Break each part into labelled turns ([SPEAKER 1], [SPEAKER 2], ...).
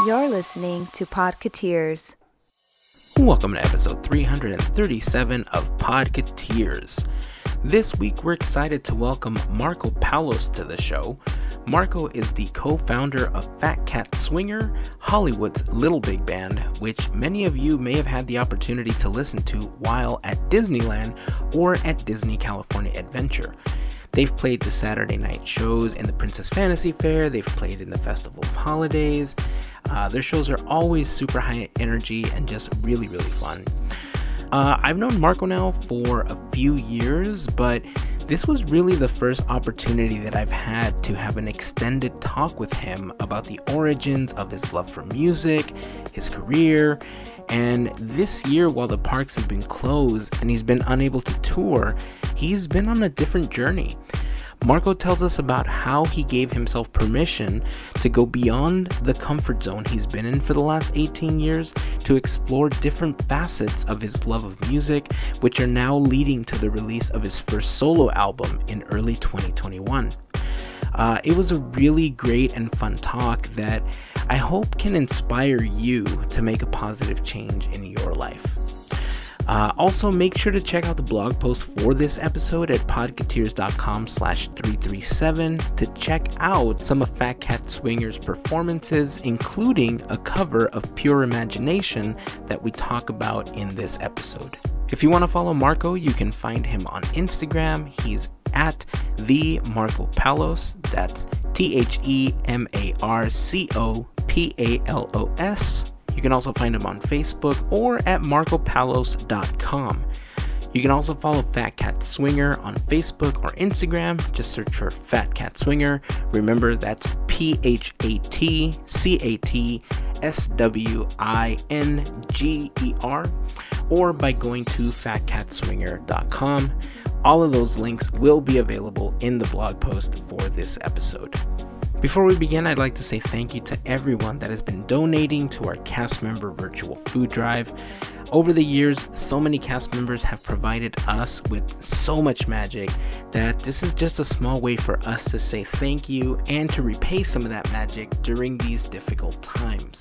[SPEAKER 1] You're listening to Podketeers.
[SPEAKER 2] Welcome to episode 337 of Podketeers. This week we're excited to welcome Marco Palos to the show. Marco is the co-founder of Phat Cat Swinger, Hollywood's little big band, which many of you may have had the opportunity to listen to while at Disneyland or at Disney California Adventure. They've played the Saturday night shows in the Princess Fantasy Fair, they've played in the Festival of Holidays. Their shows are always super high energy and just really, really fun. I've known Marco now for a few years, but this was really the first opportunity that I've had to have an extended talk with him about the origins of his love for music, his career, and this year while the parks have been closed and he's been unable to tour, he's been on a different journey. Marco tells us about how he gave himself permission to go beyond the comfort zone he's been in for the last 18 years to explore different facets of his love of music, which are now leading to the release of his first solo album in early 2021. It was a really great and fun talk that I hope can inspire you to make a positive change in your life. Also, make sure to check out the blog post for this episode at podketeers.com/337 to check out some of Phat Cat Swinger's performances, including a cover of Pure Imagination that we talk about in this episode. If you want to follow Marco, you can find him on Instagram. He's at the Marco Palos. That's TheMarcoPalos. You can also find him on Facebook or at marcopalos.com. You can also follow Phat Cat Swinger on Facebook or Instagram. Just search for Phat Cat Swinger. Remember, that's PhatCatswinger, or by going to fatcatswinger.com. All of those links will be available in the blog post for this episode. Before we begin, I'd like to say thank you to everyone that has been donating to our cast member virtual food drive. Over the years, so many cast members have provided us with so much magic that this is just a small way for us to say thank you and to repay some of that magic during these difficult times.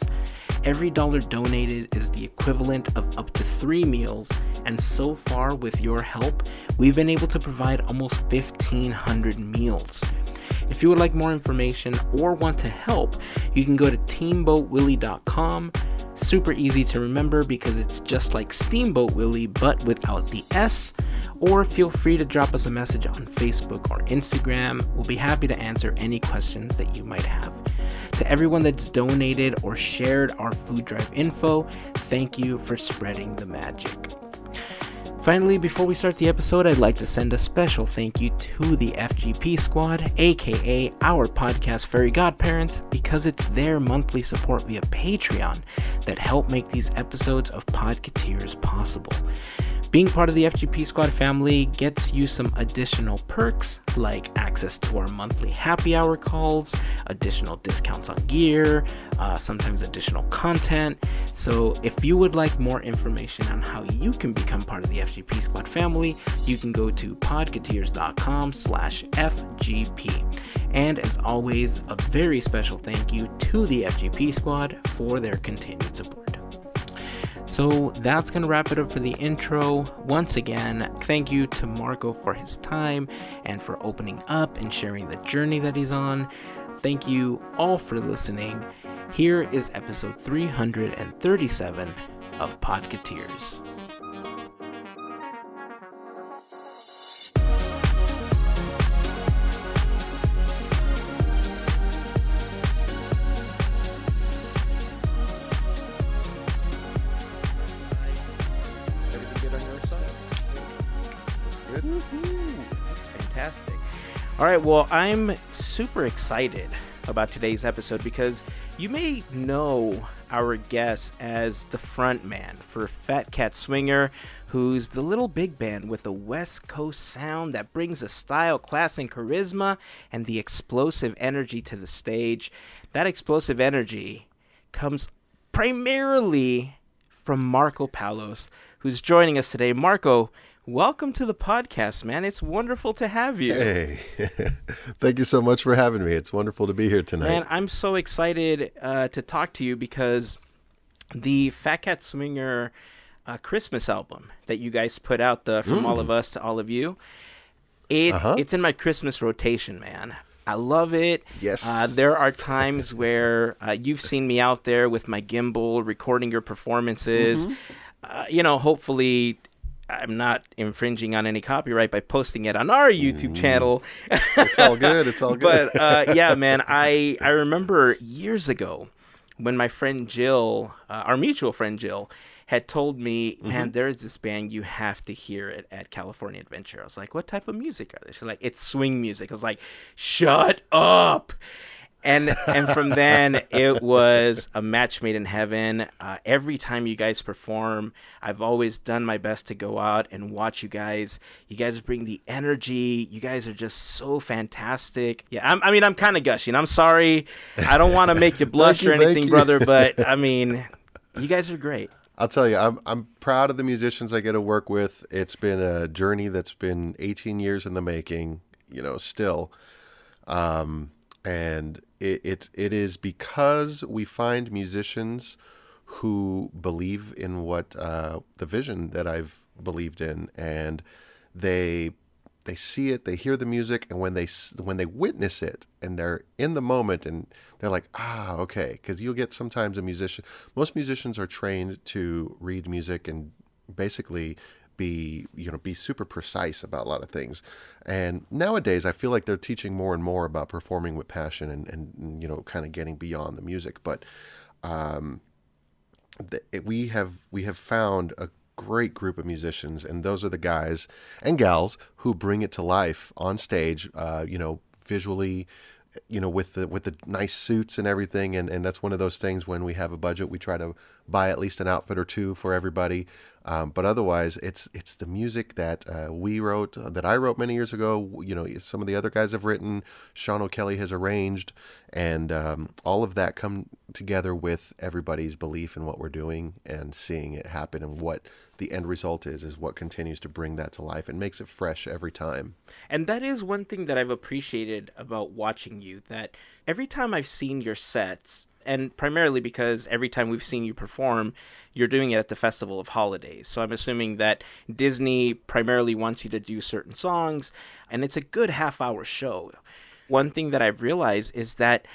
[SPEAKER 2] Every dollar donated is the equivalent of up to 3 meals, and so far with your help, we've been able to provide almost 1,500 meals. If you would like more information or want to help, you can go to teamboatwillie.com. Super easy to remember because it's just like Steamboat Willie but without the S. Or feel free to drop us a message on Facebook or Instagram. We'll be happy to answer any questions that you might have. To everyone that's donated or shared our food drive info, thank you for spreading the magic. Finally, before we start the episode, I'd like to send a special thank you to the FGP Squad, aka our podcast Fairy Godparents, because it's their monthly support via Patreon that help make these episodes of Podketeers possible. Being part of the FGP Squad family gets you some additional perks like access to our monthly happy hour calls, additional discounts on gear, sometimes additional content. So if you would like more information on how you can become part of the FGP Squad family, you can go to podketeers.com/FGP. And as always, a very special thank you to the FGP Squad for their continued support. So that's going to wrap it up for the intro. Once again, thank you to Marco for his time and for opening up and sharing the journey that he's on. Thank you all for listening. Here is episode 337 of Podketeers. Fantastic. All right, well, I'm super excited about today's episode because you may know our guest as the front man for Phat Cat Swinger, who's the little big band with a West Coast sound that brings a style, class, and charisma and the explosive energy to the stage. That explosive energy comes primarily from Marco Palos, who's joining us today. Marco, Welcome to the podcast, man. It's wonderful to have you.
[SPEAKER 3] Hey, thank you so much for having me. It's wonderful to be here tonight.
[SPEAKER 2] Man, I'm so excited to talk to you because the Phat Cat Swinger Christmas album that you guys put out, the From All of Us to All of You, it's in my Christmas rotation, man. I love it.
[SPEAKER 3] Yes.
[SPEAKER 2] There are times where you've seen me out there with my gimbal recording your performances. Hopefully I'm not infringing on any copyright by posting it on our YouTube channel.
[SPEAKER 3] It's all good. It's all good.
[SPEAKER 2] But yeah, man, I remember years ago when my friend Jill, our mutual friend Jill, had told me, man, there's this band, you have to hear it at California Adventure. I was like, what type of music are they? She's like, it's swing music. I was like, shut up. And from then, it was a match made in heaven. Every time you guys perform, I've always done my best to go out and watch you guys. You guys bring the energy. You guys are just so fantastic. Yeah, I'm kind of gushing. I'm sorry. I don't want to make you blush or anything, brother, but, I mean, you guys are great.
[SPEAKER 3] I'll tell you, I'm proud of the musicians I get to work with. It's been a journey that's been 18 years in the making, still. And it is because we find musicians who believe in what the vision that I've believed in, and they see it, they hear the music, and when they witness it, and they're in the moment, and they're like, okay, because you'll get sometimes most musicians are trained to read music and basically be super precise about a lot of things. And nowadays I feel like they're teaching more and more about performing with passion and kind of getting beyond the music. But we have found a great group of musicians, and those are the guys and gals who bring it to life on stage, visually, with the nice suits and everything. And that's one of those things, when we have a budget, we try to buy at least an outfit or two for everybody. But otherwise, it's the music that we wrote, that I wrote many years ago. Some of the other guys have written, Sean O'Kelly has arranged, and all of that come together with everybody's belief in what we're doing and seeing it happen. And what the end result is what continues to bring that to life and makes it fresh every time.
[SPEAKER 2] And that is one thing that I've appreciated about watching you, that every time I've seen your sets, and primarily because every time we've seen you perform, you're doing it at the Festival of Holidays. So I'm assuming that Disney primarily wants you to do certain songs, and it's a good half-hour show. One thing that I've realized is that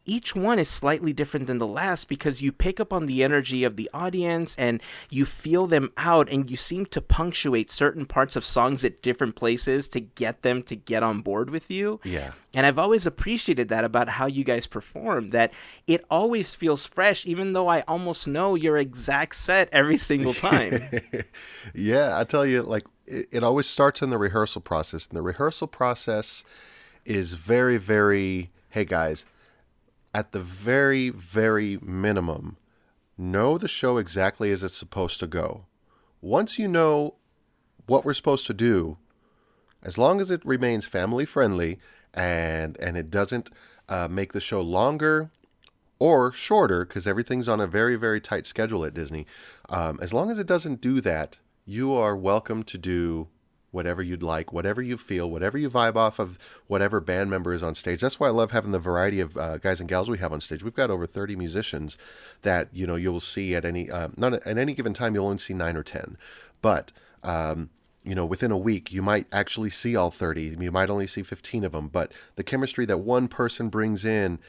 [SPEAKER 2] each one is slightly different than the last, because you pick up on the energy of the audience and you feel them out, and you seem to punctuate certain parts of songs at different places to get them to get on board with you.
[SPEAKER 3] Yeah.
[SPEAKER 2] And I've always appreciated that about how you guys perform, that it always feels fresh, even though I almost know your exact set every single time.
[SPEAKER 3] Yeah, I tell you, like, it always starts in the rehearsal process. And the rehearsal process is very, very, hey guys, at the very, very minimum, know the show exactly as it's supposed to go. Once you know what we're supposed to do, as long as it remains family friendly and it doesn't make the show longer or shorter, because everything's on a very, very tight schedule at Disney, as long as it doesn't do that, you are welcome to do whatever you'd like, whatever you feel, whatever you vibe off of, whatever band member is on stage. That's why I love having the variety of guys and gals we have on stage. We've got over 30 musicians that, you'll see at any, not at any given time, you'll only see 9 or 10. But, within a week, you might actually see all 30. You might only see 15 of them. But the chemistry that one person brings in,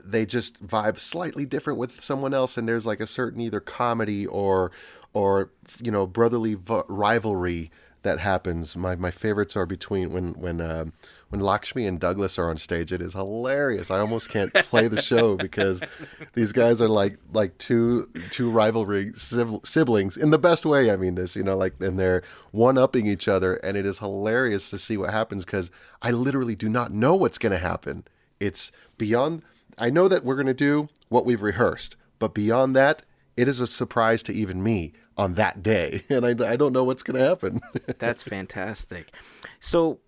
[SPEAKER 3] they just vibe slightly different with someone else. And there's like a certain either comedy or brotherly rivalry that happens. My favorites are between when Lakshmi and Douglas are on stage. It is hilarious. I almost can't play the show because these guys are like two rivalry siblings in the best way. I mean this, and they're one-upping each other, and it is hilarious to see what happens because I literally do not know what's going to happen. It's beyond. I know that we're going to do what we've rehearsed, but beyond that, it is a surprise to even me on that day, and I don't know what's going to happen.
[SPEAKER 2] That's fantastic. So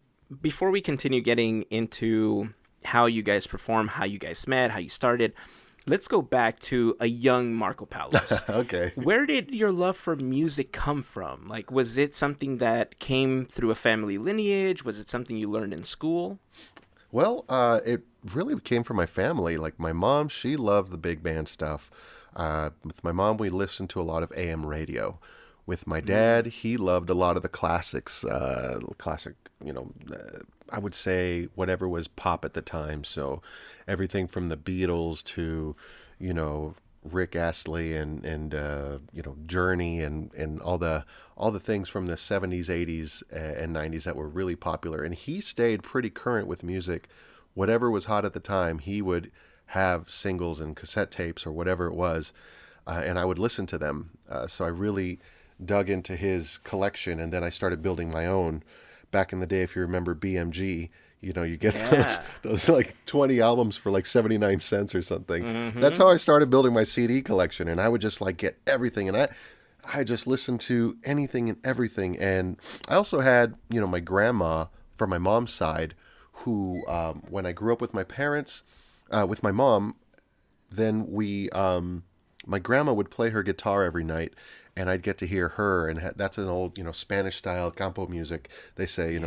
[SPEAKER 2] before we continue getting into how you guys perform, how you guys met, how you started, Let's go back to a young Marco Palos.
[SPEAKER 3] Okay.
[SPEAKER 2] Where did your love for music come from? Like, was it something that came through a family lineage? Was it something you learned in school?
[SPEAKER 3] Well, it really came from my family. Like my mom, she loved the big band stuff. With my mom, we listened to a lot of AM radio. With my dad, he loved a lot of the classics, classic, I would say whatever was pop at the time. So everything from the Beatles to, Rick Astley and Journey and all the things from the 70s, 80s, and 90s that were really popular. And he stayed pretty current with music. Whatever was hot at the time, he would have singles and cassette tapes or whatever it was, and I would listen to them. So I really dug into his collection, and then I started building my own. Back in the day, if you remember BMG, you get those like 20 albums for like 79 cents or something.
[SPEAKER 2] Mm-hmm.
[SPEAKER 3] That's how I started building my CD collection, and I would just like get everything, and I just listened to anything and everything. And I also had, my grandma from my mom's side, who, when I grew up with my parents, with my mom, then my grandma would play her guitar every night, and I'd get to hear her, and that's an old, Spanish style campo music. They say,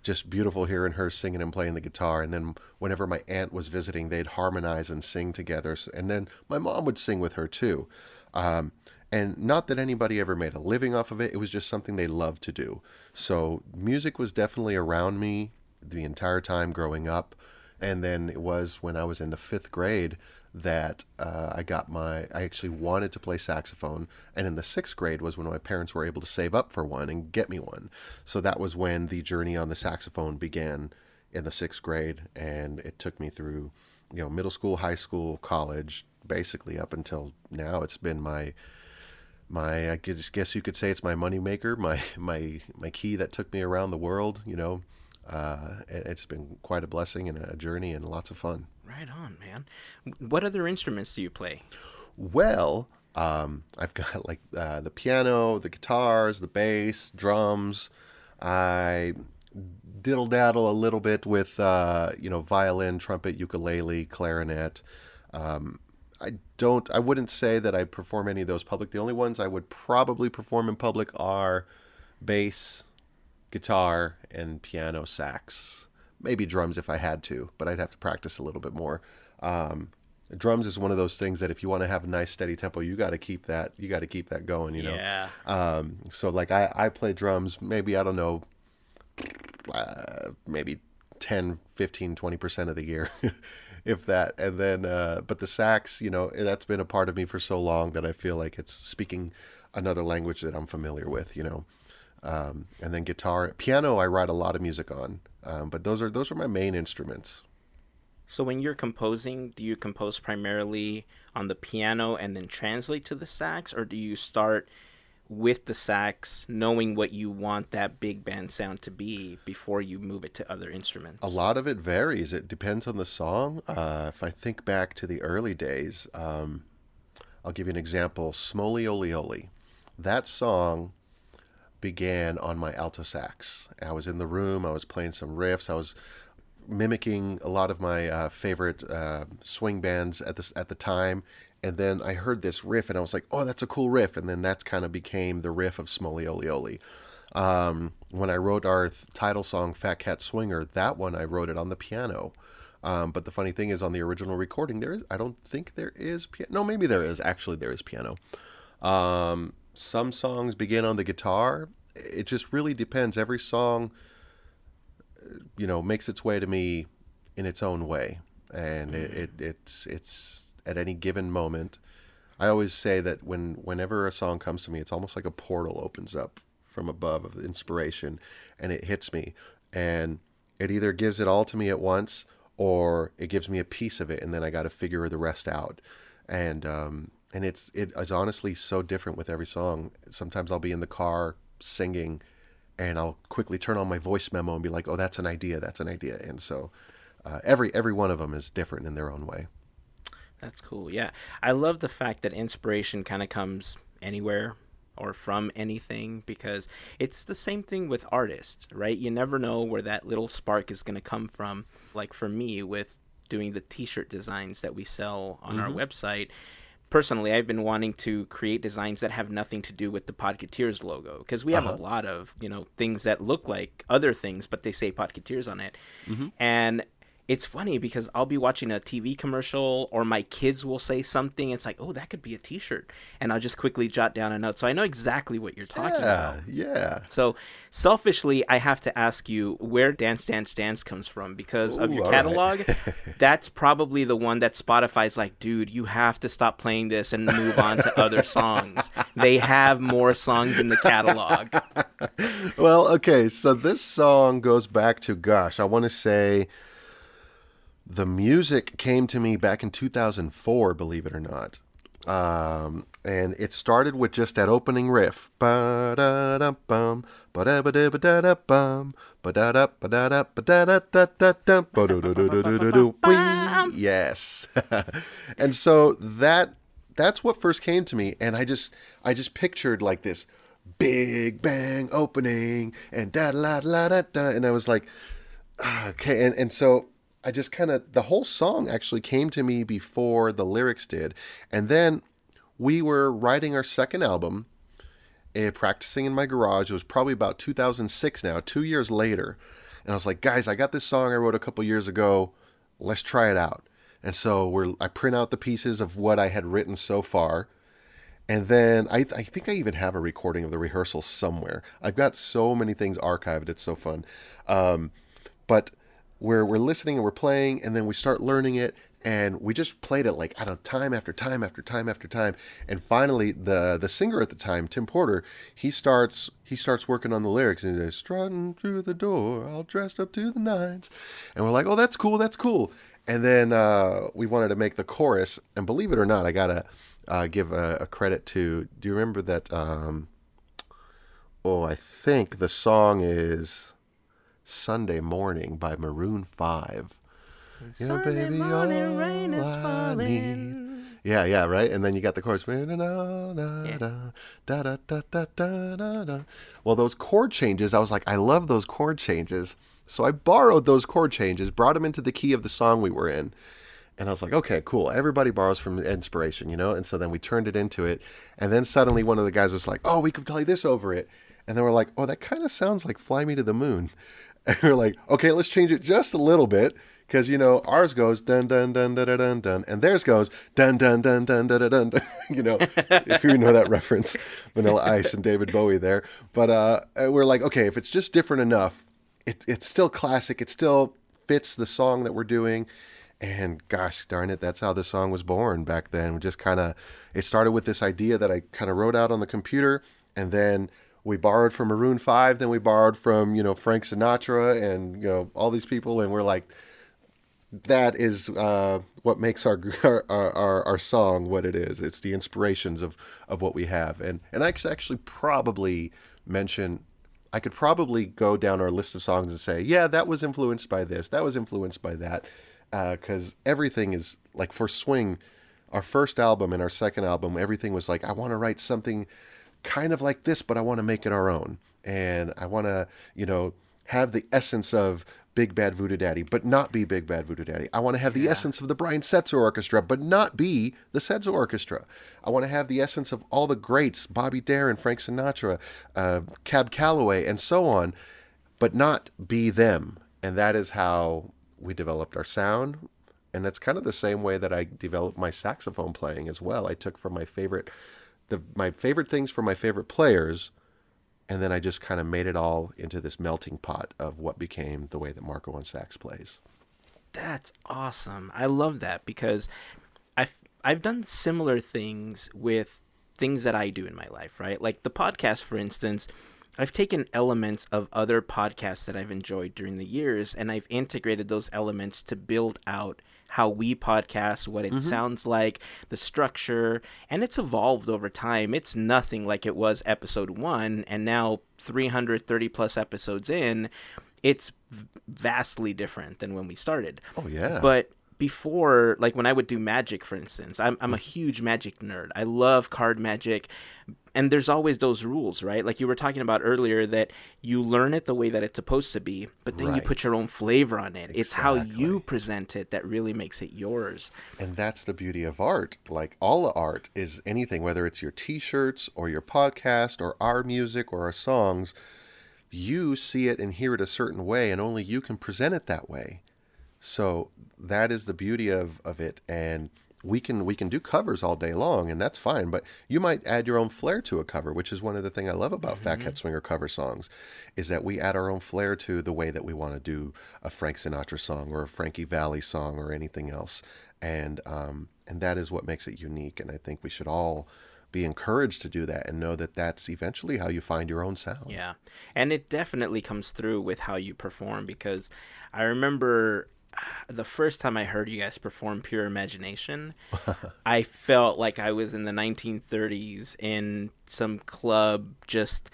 [SPEAKER 3] just beautiful hearing her singing and playing the guitar. And then whenever my aunt was visiting, they'd harmonize and sing together. And then my mom would sing with her too. And not that anybody ever made a living off of it. It was just something they loved to do. So music was definitely around me the entire time growing up. And then it was when I was in the 5th grade that I actually wanted to play saxophone. And in the 6th grade was when my parents were able to save up for one and get me one. So that was when the journey on the saxophone began in the 6th grade. And it took me through, middle school, high school, college, basically up until now. It's been my I guess you could say it's my moneymaker, my key that took me around the world, It's been quite a blessing and a journey and lots of fun.
[SPEAKER 2] Right on, man. What other instruments do you play?
[SPEAKER 3] Well, I've got like the piano, the guitars, the bass, drums. I diddle daddle a little bit with violin, trumpet, ukulele, clarinet. I wouldn't say that I perform any of those public. The only ones I would probably perform in public are bass, guitar, and piano, sax. Maybe drums if I had to, but I'd have to practice a little bit more. Drums is one of those things that if you want to have a nice steady tempo, you got to keep that going,
[SPEAKER 2] Yeah.
[SPEAKER 3] So like I play drums, maybe, I don't know, maybe 10, 15, 20% of the year, if that. And then, but the sax, that's been a part of me for so long that I feel like it's speaking another language that I'm familiar with, and then guitar, piano, I write a lot of music on, but those are my main instruments.
[SPEAKER 2] So when you're composing, do you compose primarily on the piano and then translate to the sax, or do you start with the sax, knowing what you want that big band sound to be before you move it to other instruments?
[SPEAKER 3] A lot of it varies. It depends on the song. If I think back to the early days, I'll give you an example. Smoley Oli Oli. That song began on my alto sax. I was in the room. I was playing some riffs. I was mimicking a lot of my favorite swing bands at the time. And then I heard this riff, and I was like, "Oh, that's a cool riff." And then that kind of became the riff of Smoley Oli Oli. When I wrote our title song, "Phat Cat Swinger," that one I wrote it on the piano. But the funny thing is, on the original recording, I don't think there is piano. No, maybe there is. Actually, there is piano. Some songs begin on the guitar. It just really depends. Every song, makes its way to me in its own way, and it's at any given moment. I always say that whenever a song comes to me, it's almost like a portal opens up from above of inspiration, and it hits me, and it either gives it all to me at once, or it gives me a piece of it, and then I got to figure the rest out. And it is honestly so different with every song. Sometimes I'll be in the car singing, and I'll quickly turn on my voice memo and be like, "Oh, that's an idea. And so every one of them is different in their own way.
[SPEAKER 2] That's cool. Yeah. I love the fact that inspiration kind of comes anywhere or from anything, because it's the same thing with artists, right? You never know where that little spark is going to come from. Like for me with doing the t-shirt designs that we sell on our website, personally, I've been wanting to create designs that have nothing to do with the Podketeers logo, because we have a lot of, things that look like other things, but they say Podketeers on it. And it's funny because I'll be watching a TV commercial or my kids will say something. It's like, oh, that could be a t-shirt. And I'll just quickly jot down a note. So I know exactly what you're talking about.
[SPEAKER 3] Yeah.
[SPEAKER 2] So selfishly, I have to ask you where Dance Dance Dance comes from, because of your
[SPEAKER 3] all
[SPEAKER 2] catalog.
[SPEAKER 3] right.
[SPEAKER 2] That's probably the one that Spotify's like, dude, you have to stop playing this and move on to other songs. They have more songs in the catalog.
[SPEAKER 3] Well, okay, so this song goes back to, gosh, I want to say the music came to me back in 2004, believe it or not. And it started with just that opening riff. Ba-da-da-bum, ba-da-ba-da-ba-da-da-bum, ba-da-da-ba-da-da-ba-da-da-da-da-dum, ba-do-do-do-do-do-do, wing. Yes. And so that's what first came to me, and I just pictured like this big bang opening and da-da-da-da-da, and I was like, okay, and so I just kind of, the whole song actually came to me before the lyrics did. And then we were writing our second album, practicing in my garage. It was probably about 2006 now, 2 years later. And I was like, guys, I got this song I wrote a couple years ago. Let's try it out. And so I print out the pieces of what I had written so far. And then I think I even have a recording of the rehearsal somewhere. I've got so many things archived. It's so fun. But we're listening and we're playing, and then we start learning it, and we just played it like, I don't know, time after time after time after time. And finally, the singer at the time, Tim Porter, he starts working on the lyrics, and he says, strutting through the door, all dressed up to the nines. And we're like, oh, that's cool. And then we wanted to make the chorus, and believe it or not, I gotta give a credit to, do you remember that, I think the song is Sunday Morning by Maroon 5.
[SPEAKER 2] Sunday
[SPEAKER 3] baby,
[SPEAKER 2] morning, rain is
[SPEAKER 3] all I
[SPEAKER 2] falling.
[SPEAKER 3] need. Yeah, right? And then you got the chorus. Well, those chord changes, I was like, I love those chord changes. So I borrowed those chord changes, brought them into the key of the song we were in. And I was like, okay, cool. Everybody borrows from inspiration, And so then we turned it into it. And then suddenly one of the guys was like, oh, we could play this over it. And then we're like, oh, that kind of sounds like Fly Me to the Moon. And we're like, okay, let's change it just a little bit. Because, ours goes dun, dun, dun, dun, dun, dun, dun. And theirs goes dun, dun, dun, dun, dun, dun, dun. If you know that reference, Vanilla Ice and David Bowie there. But we're like, okay, if it's just different enough, it's still classic. It still fits the song that we're doing. And gosh darn it, that's how the song was born back then. We just it started with this idea that I kind of wrote out on the computer, and then we borrowed from Maroon 5, then we borrowed from, Frank Sinatra and, all these people. And we're like, that is what makes our song what it is. It's the inspirations of what we have. And I could actually probably I could probably go down our list of songs and say, yeah, that was influenced by this, that was influenced by that. Because everything is, like for Swing, our first album and our second album, everything was like, I want to write something kind of like this, but I want to make it our own. And I want to, have the essence of Big Bad Voodoo Daddy, but not be Big Bad Voodoo Daddy. I want to have the essence of the Brian Setzer Orchestra, but not be the Setzer Orchestra. I want to have the essence of all the greats, Bobby Darin, Frank Sinatra, Cab Calloway, and so on, but not be them. And that is how we developed our sound. And that's kind of the same way that I developed my saxophone playing as well. I took from my favorite things from my favorite players, and then I just kind of made it all into this melting pot of what became the way that Marco on sax plays.
[SPEAKER 2] That's awesome. I love that, because I've done similar things with things that I do in my life, right? Like the podcast, for instance. I've taken elements of other podcasts that I've enjoyed during the years, and I've integrated those elements to build out how we podcast, what it sounds like, the structure, and it's evolved over time. It's nothing like it was episode 1, and now 330 plus episodes in, it's vastly different than when we started.
[SPEAKER 3] Oh, yeah.
[SPEAKER 2] But before, like when I would do Magic, for instance, I'm a huge Magic nerd. I love card Magic, and there's always those rules, right? Like you were talking about earlier, that you learn it the way that it's supposed to be, but then you put
[SPEAKER 3] Right.
[SPEAKER 2] your own flavor on it. It's how you
[SPEAKER 3] Exactly.
[SPEAKER 2] present it that really makes it yours.
[SPEAKER 3] And that's the beauty of art. Like all art is anything, whether it's your t-shirts or your podcast or our music or our songs, you see it and hear it a certain way, and only you can present it that way. So that is the beauty of it. And we can do covers all day long, and that's fine. But you might add your own flair to a cover, which is one of the things I love about Phat
[SPEAKER 2] Hmm.
[SPEAKER 3] Cat Swinger cover songs, is that we add our own flair to the way that we want to do a Frank Sinatra song or a Frankie Valli song or anything else. And that is what makes it unique. And I think we should all be encouraged to do that and know that that's eventually how you find your own sound.
[SPEAKER 2] Yeah. And it definitely comes through with how you perform, because I remember the first time I heard you guys perform Pure Imagination, I felt like I was in the 1930s in some club, just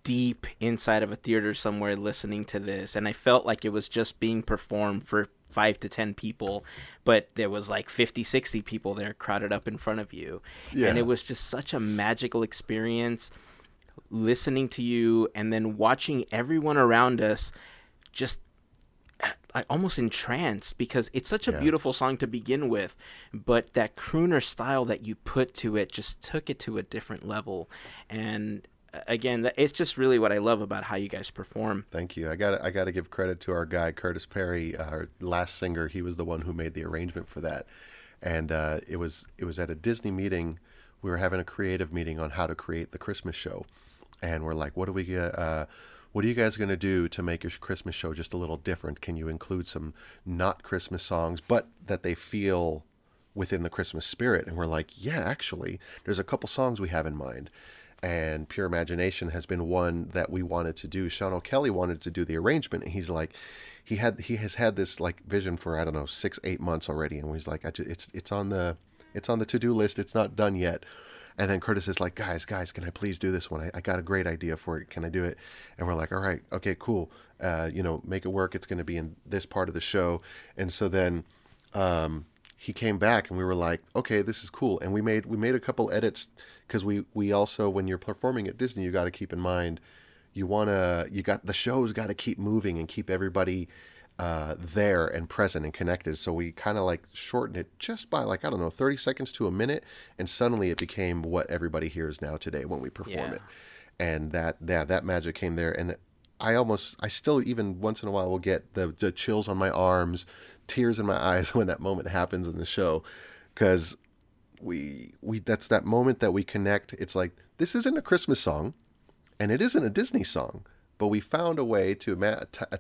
[SPEAKER 2] deep inside of a theater somewhere listening to this. And I felt like it was just being performed for 5 to 10 people, but there was like 50, 60 people there crowded up in front of you. And it
[SPEAKER 3] Yeah.
[SPEAKER 2] was just such a magical experience listening to you, and then watching everyone around us just like almost entranced, because it's such a
[SPEAKER 3] Yeah.
[SPEAKER 2] beautiful song to begin with, but that crooner style that you put to it just took it to a different level. And again, it's just really what I love about how you guys perform.
[SPEAKER 3] Thank you. I got to give credit to our guy Curtis Perry, our last singer. He was the one who made the arrangement for that, and it was at a Disney meeting. We were having a creative meeting on how to create the Christmas show, and we're like, what are you guys going to do to make your Christmas show just a little different? Can you include some not Christmas songs, but that they feel within the Christmas spirit? And we're like, yeah, actually, there's a couple songs we have in mind. And Pure Imagination has been one that we wanted to do. Sean O'Kelly wanted to do the arrangement, and he's like, he has had this like vision for, I don't know, 6-8 months already, and he's like, it's on the to do list. It's not done yet. And then Curtis is like, guys, can I please do this one? I got a great idea for it. Can I do it? And we're like, all right, okay, cool. Make it work. It's going to be in this part of the show. And so then he came back, and we were like, okay, this is cool. And we made a couple edits, because we also, when you're performing at Disney, you got to keep in mind, the show's got to keep moving and keep everybody there and present and connected. So we kind of like shortened it just by, like, I don't know, 30 seconds to a minute, and suddenly it became what everybody hears now today when we perform
[SPEAKER 2] Yeah.
[SPEAKER 3] it. And that magic came there. And I still, even once in a while, will get the chills on my arms, tears in my eyes when that moment happens in the show, because we that's that moment that we connect. It's like, this isn't a Christmas song, and it isn't a Disney song, but we found a way to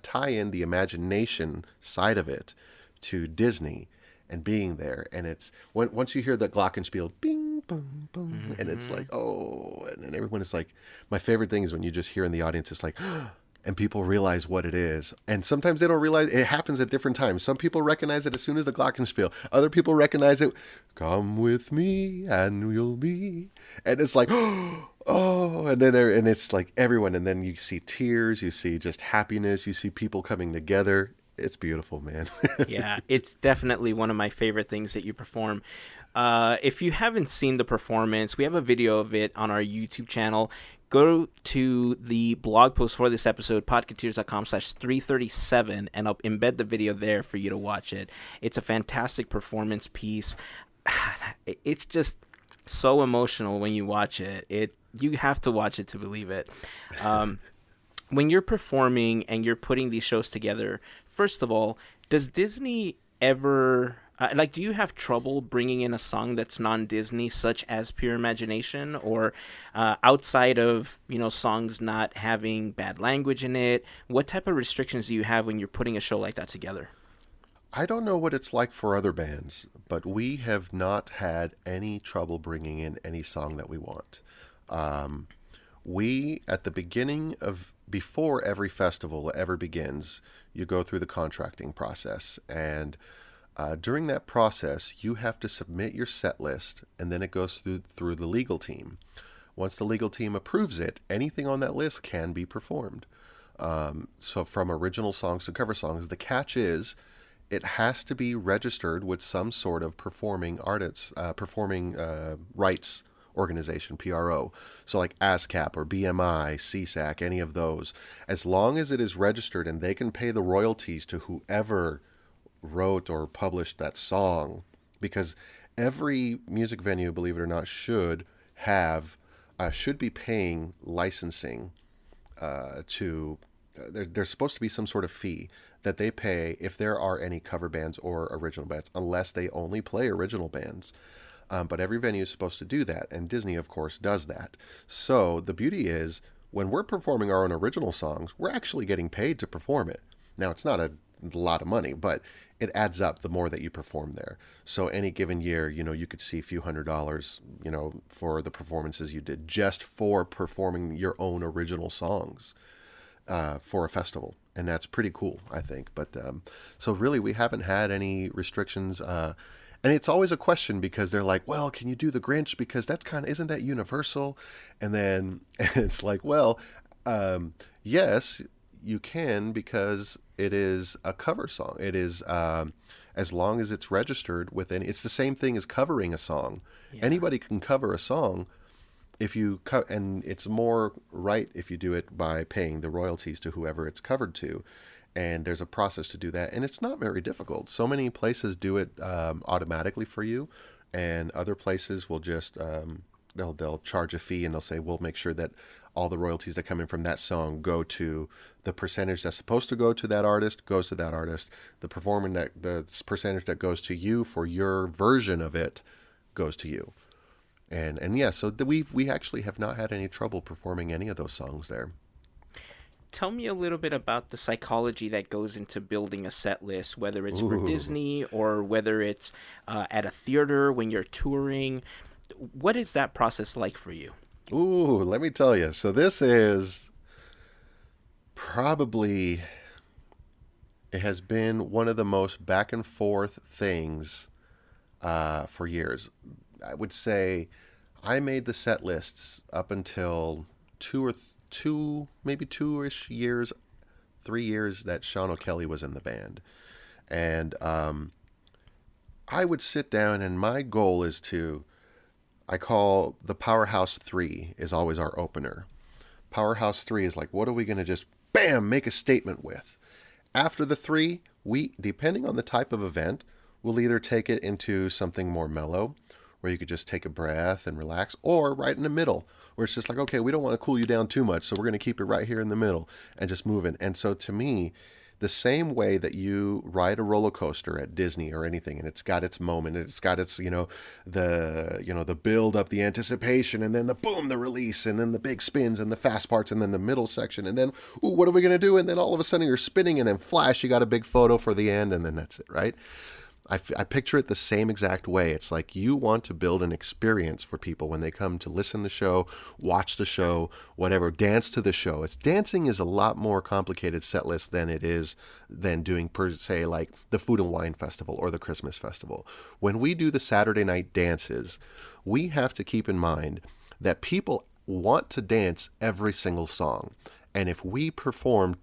[SPEAKER 3] tie in the imagination side of it to Disney and being there. And it's once you hear the glockenspiel, bing, boom, boom, and it's like, oh, and then everyone is like, my favorite thing is when you just hear in the audience, it's like, and people realize what it is. And sometimes they don't realize it happens at different times. Some people recognize it as soon as the glockenspiel. Other people recognize it, come with me and you'll be. And it's like, oh, and it's like everyone. And then you see tears, you see just happiness, you see people coming together. It's beautiful, man.
[SPEAKER 2] Yeah, it's definitely one of my favorite things that you perform. If you haven't seen the performance, we have a video of it on our YouTube channel. Go to the blog post for this episode, podketeers.com/337, and I'll embed the video there for you to watch it. It's a fantastic performance piece. It's just so emotional when you watch it. You have to watch it to believe it. When you're performing and you're putting these shows together, first of all, does Disney ever do you have trouble bringing in a song that's non-Disney, such as Pure Imagination, or outside of songs not having bad language in it? What type of restrictions do you have when you're putting a show like that together?
[SPEAKER 3] I don't know what it's like for other bands, but we have not had any trouble bringing in any song that we want. At the beginning before every festival ever begins, you go through the contracting process, and during that process, you have to submit your set list, and then it goes through the legal team. Once the legal team approves it, anything on that list can be performed. So from original songs to cover songs, the catch is it has to be registered with some sort of performing rights organization, PRO. So like ASCAP or BMI, CSAC, any of those. As long as it is registered and they can pay the royalties to whoever wrote or published that song, because every music venue, believe it or not, should be paying licensing to. There's supposed to be some sort of fee that they pay if there are any cover bands or original bands, unless they only play original bands. But every venue is supposed to do that, and Disney, of course, does that. So the beauty is, when we're performing our own original songs, we're actually getting paid to perform it. Now, it's not a lot of money, but it adds up the more that you perform there. So any given year, you could see a few $100s, for the performances you did just for performing your own original songs for a festival. And that's pretty cool, I think. But so really, we haven't had any restrictions. And it's always a question because they're like, well, can you do the Grinch? Because that's isn't that universal? And then it's like, well, yes, you can, because it is a cover song. It is, as long as it's registered with it's the same thing as covering a song. Yeah. Anybody can cover a song if you and it's more right if you do it by paying the royalties to whoever it's covered to. And there's a process to do that, and it's not very difficult. So many places do it automatically for you, and other places will just they'll charge a fee, and they'll say, we'll make sure that all the royalties that come in from that song go to the percentage that's supposed to go to that artist, goes to that artist. The percentage that goes to you for your version of it goes to you. And yeah, so we actually have not had any trouble performing any of those songs there.
[SPEAKER 2] Tell me a little bit about the psychology that goes into building a set list, whether it's for Disney or whether it's at a theater when you're touring. What is that process like for you?
[SPEAKER 3] Ooh, let me tell you. So this is probably, it has been one of the most back and forth things for years. I would say I made the set lists up until maybe 2-ish years, 3 years that Sean O'Kelly was in the band. And I would sit down, and my goal is I call the Powerhouse 3 is always our opener. Powerhouse 3 is like, what are we going to just, bam, make a statement with? After the 3, we, depending on the type of event, we'll either take it into something more mellow, where you could just take a breath and relax, or right in the middle, where it's just like, okay, we don't want to cool you down too much, so we're going to keep it right here in the middle and just moving. And so to me, the same way that you ride a roller coaster at Disney or anything, and it's got its moment, it's got its, the build up, the anticipation, and then the boom, the release, and then the big spins and the fast parts, and then the middle section, and then, ooh, what are we going to do? And then all of a sudden you're spinning, and then flash, you got a big photo for the end, and then that's it, right? I picture it the same exact way. It's like you want to build an experience for people when they come to listen to the show, watch the show, whatever, dance to the show. Dancing is a lot more complicated set list than doing, per se, like the Food and Wine Festival or the Christmas Festival. When we do the Saturday night dances, we have to keep in mind that people want to dance every single song. And if we perform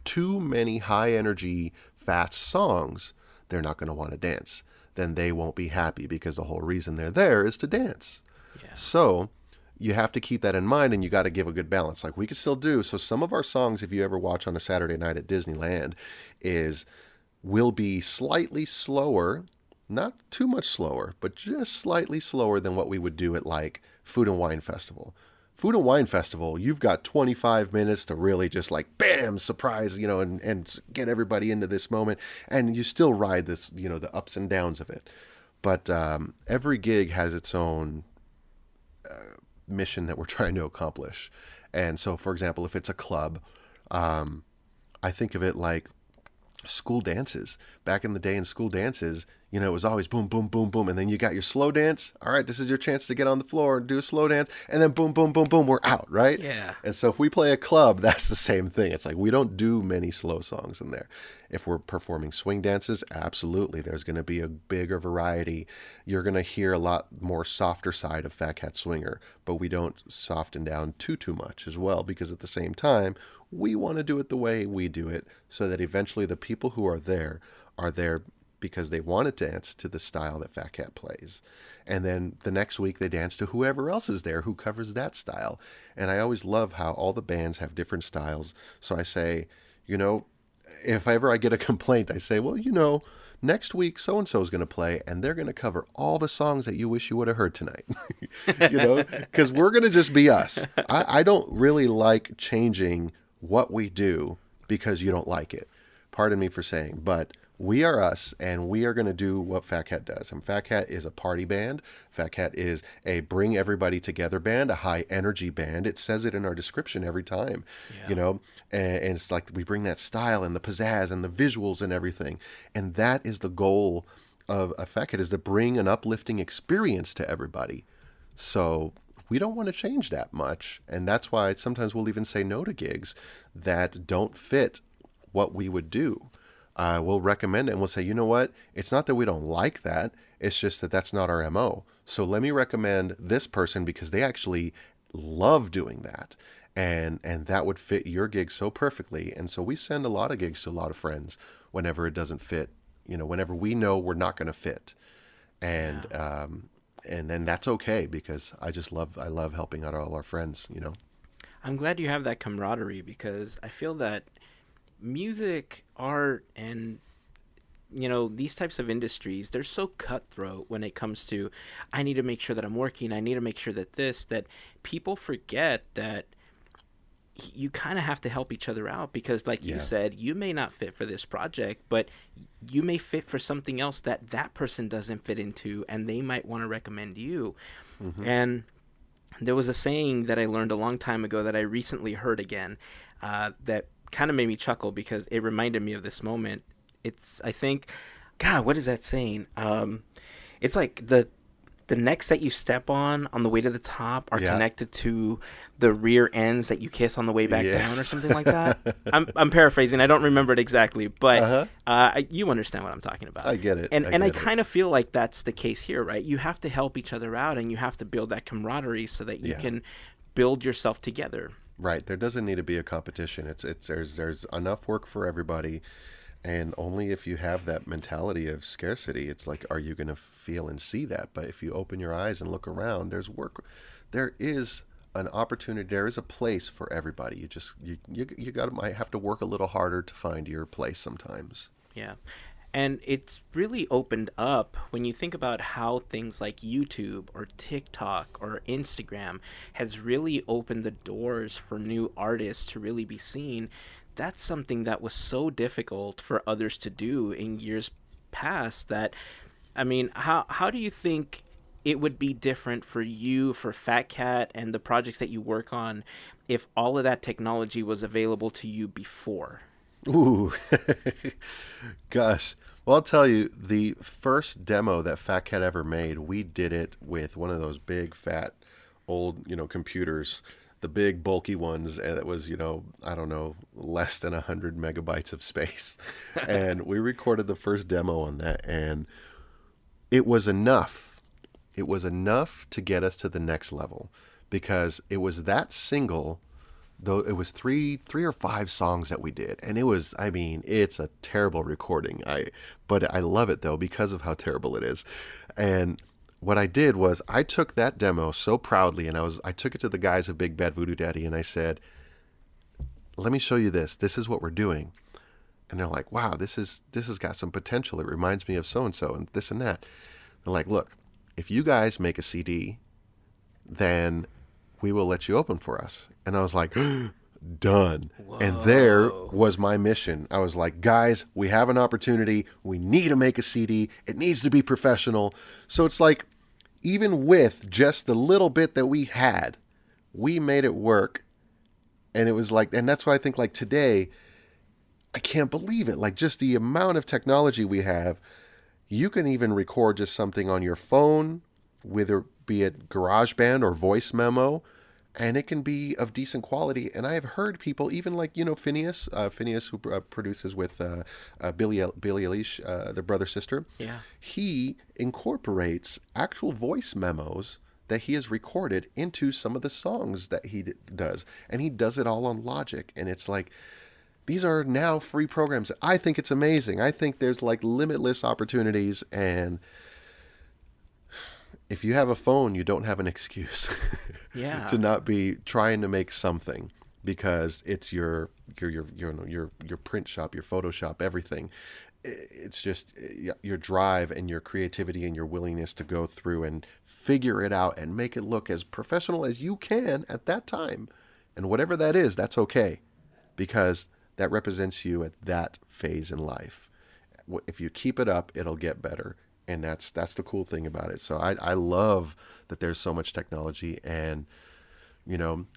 [SPEAKER 3] too many high energy, fast songs, they're not going to want to dance. Then they won't be happy, because the whole reason they're there is to dance. Yeah. So you have to keep that in mind, and you got to give a good balance. Like we could still do. So some of our songs, if you ever watch on a Saturday night at Disneyland, will be slightly slower, not too much slower, but just slightly slower than what we would do at like Food and Wine Festival. Food and Wine Festival, you've got 25 minutes to really just like, bam, surprise, and get everybody into this moment. And you still ride this, the ups and downs of it. But every gig has its own mission that we're trying to accomplish. And so, for example, if it's a club, I think of it like school dances. Back in the day in school dances, it was always boom, boom, boom, boom. And then you got your slow dance. All right, this is your chance to get on the floor and do a slow dance. And then boom, boom, boom, boom, we're out, right?
[SPEAKER 2] Yeah.
[SPEAKER 3] And so if we play a club, that's the same thing. It's like we don't do many slow songs in there. If we're performing swing dances, absolutely. There's going to be a bigger variety. You're going to hear a lot more softer side of Phat Cat Swinger, but we don't soften down too much as well, because at the same time, we want to do it the way we do it so that eventually the people who are there are there because they want to dance to the style that Phat Cat plays. And then the next week they dance to whoever else is there who covers that style. And I always love how all the bands have different styles. So I say, if ever I get a complaint, I say, well, next week so-and-so is going to play and they're going to cover all the songs that you wish you would have heard tonight. Because we're going to just be us. I don't really like changing what we do because you don't like it. Pardon me for saying, but we are us, and we are going to do what Phat Cat does. And Phat Cat is a party band. Phat Cat is a bring everybody together band, a high energy band. It says it in our description every time, and it's like we bring that style and the pizzazz and the visuals and everything. And that is the goal of Phat Cat, is to bring an uplifting experience to everybody. So we don't want to change that much. And that's why sometimes we'll even say no to gigs that don't fit what we would do. We'll recommend it and we'll say, you know what? It's not that we don't like that. It's just that that's not our MO. So let me recommend this person because they actually love doing that. And that would fit your gig so perfectly. And so we send a lot of gigs to a lot of friends whenever it doesn't fit, whenever we know we're not going to fit. And then that's okay because I love helping out all our friends,
[SPEAKER 2] I'm glad you have that camaraderie because I feel that music, art, and these types of industries, they're so cutthroat when it comes to I need to make sure that I'm working, I need to make sure that people forget that you kind of have to help each other out because like you said, you may not fit for this project, but you may fit for something else that person doesn't fit into, and they might want to recommend you. And there was a saying that I learned a long time ago that I recently heard again that kind of made me chuckle because it reminded me of this moment. It's, I think, God, what is that saying? It's like the necks that you step on the way to the top are connected to the rear ends that you kiss on the way back down or something like that. I'm paraphrasing. I don't remember it exactly, but you understand what I'm talking about.
[SPEAKER 3] I get it.
[SPEAKER 2] And I kind of feel like that's the case here, right? You have to help each other out and you have to build that camaraderie so that you can build yourself together.
[SPEAKER 3] Right. There doesn't need to be a competition. There's enough work for everybody. And only if you have that mentality of scarcity, it's like, are you going to feel and see that? But if you open your eyes and look around, there's work. There is an opportunity. There is a place for everybody. You might have to work a little harder to find your place sometimes.
[SPEAKER 2] Yeah. And it's really opened up when you think about how things like YouTube or TikTok or Instagram has really opened the doors for new artists to really be seen. That's something that was so difficult for others to do in years past that, I mean, how do you think it would be different for you, for Phat Cat and the projects that you work on if all of that technology was available to you before?
[SPEAKER 3] Ooh, gosh. Well, I'll tell you, the first demo that Phat Cat ever made, we did it with one of those big, fat, old, computers, the big, bulky ones, and it was, I don't know, less than 100 megabytes of space. And we recorded the first demo on that, and it was enough. It was enough to get us to the next level because it was that single. Though it was three or five songs that we did, and it's a terrible recording. But I love it though because of how terrible it is. And what I did was I took that demo so proudly, and I took it to the guys of Big Bad Voodoo Daddy, and I said, "Let me show you this. This is what we're doing." And they're like, "Wow, this has got some potential. It reminds me of so and so and this and that." They're like, "Look, if you guys make a CD, then we will let you open for us." And I was like, done. Whoa. And there was my mission. I was like, guys, we have an opportunity. We need to make a CD. It needs to be professional. So it's like, even with just the little bit that we had, we made it work. And it was like, and that's why I think like today, I can't believe it. Like just the amount of technology we have, you can even record just something on your phone, whether be it GarageBand or voice memo, and it can be of decent quality. And I have heard people, even like, Phineas who produces with Billie Eilish, their brother-sister. Yeah. He incorporates actual voice memos that he has recorded into some of the songs that he does. And he does it all on Logic. And it's like, these are now free programs. I think it's amazing. I think there's like limitless opportunities, and if you have a phone, you don't have an excuse
[SPEAKER 2] Yeah.
[SPEAKER 3] to not be trying to make something, because it's your print shop, your Photoshop, everything. It's just your drive and your creativity and your willingness to go through and figure it out and make it look as professional as you can at that time. And whatever that is, that's okay, because that represents you at that phase in life. If you keep it up, it'll get better. And that's the cool thing about it. So I love that there's so much technology, and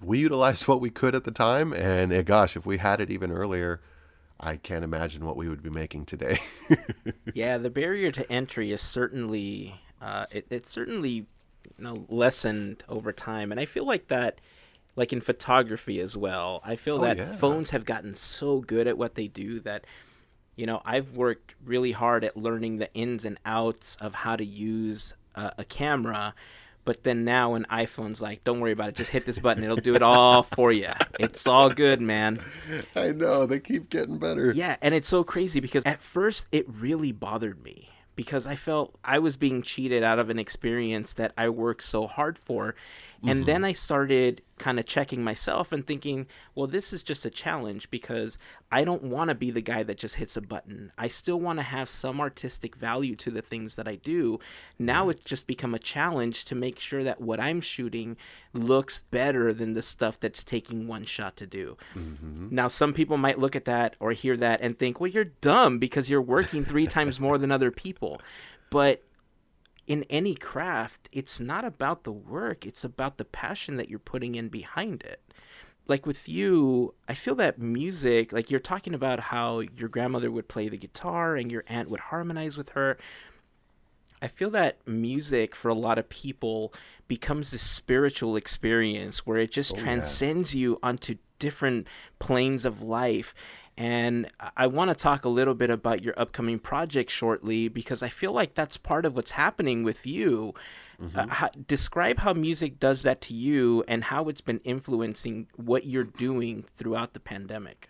[SPEAKER 3] we utilized what we could at the time, and gosh, if we had it even earlier, I can't imagine what we would be making today.
[SPEAKER 2] Yeah, the barrier to entry is certainly it's certainly lessened over time, and I feel like that, like in photography as well. I feel
[SPEAKER 3] Oh
[SPEAKER 2] that
[SPEAKER 3] yeah.
[SPEAKER 2] phones have gotten so good at what they do that I've worked really hard at learning the ins and outs of how to use a camera. But then now an iPhone's like, don't worry about it. Just hit this button. It'll do it all for you. It's all good, man.
[SPEAKER 3] I know. They keep getting better.
[SPEAKER 2] Yeah, and it's so crazy because at first it really bothered me because I felt I was being cheated out of an experience that I worked so hard for. And then I started kind of checking myself and thinking, well, this is just a challenge because I don't want to be the guy that just hits a button. I still want to have some artistic value to the things that I do. Now it's just become a challenge to make sure that what I'm shooting looks better than the stuff that's taking one shot to do. Now, some people might look at that or hear that and think, well, you're dumb because you're working 3 times more than other people. But in any craft, it's not about the work. It's about the passion that you're putting in behind it. Like with you, I feel that music, like you're talking about how your grandmother would play the guitar and your aunt would harmonize with her. I feel that music for a lot of people becomes this spiritual experience where it just transcends you onto different planes of life. And I want to talk a little bit about your upcoming project shortly because I feel like that's part of what's happening with you. Describe how music does that to you and how it's been influencing what you're doing throughout the pandemic.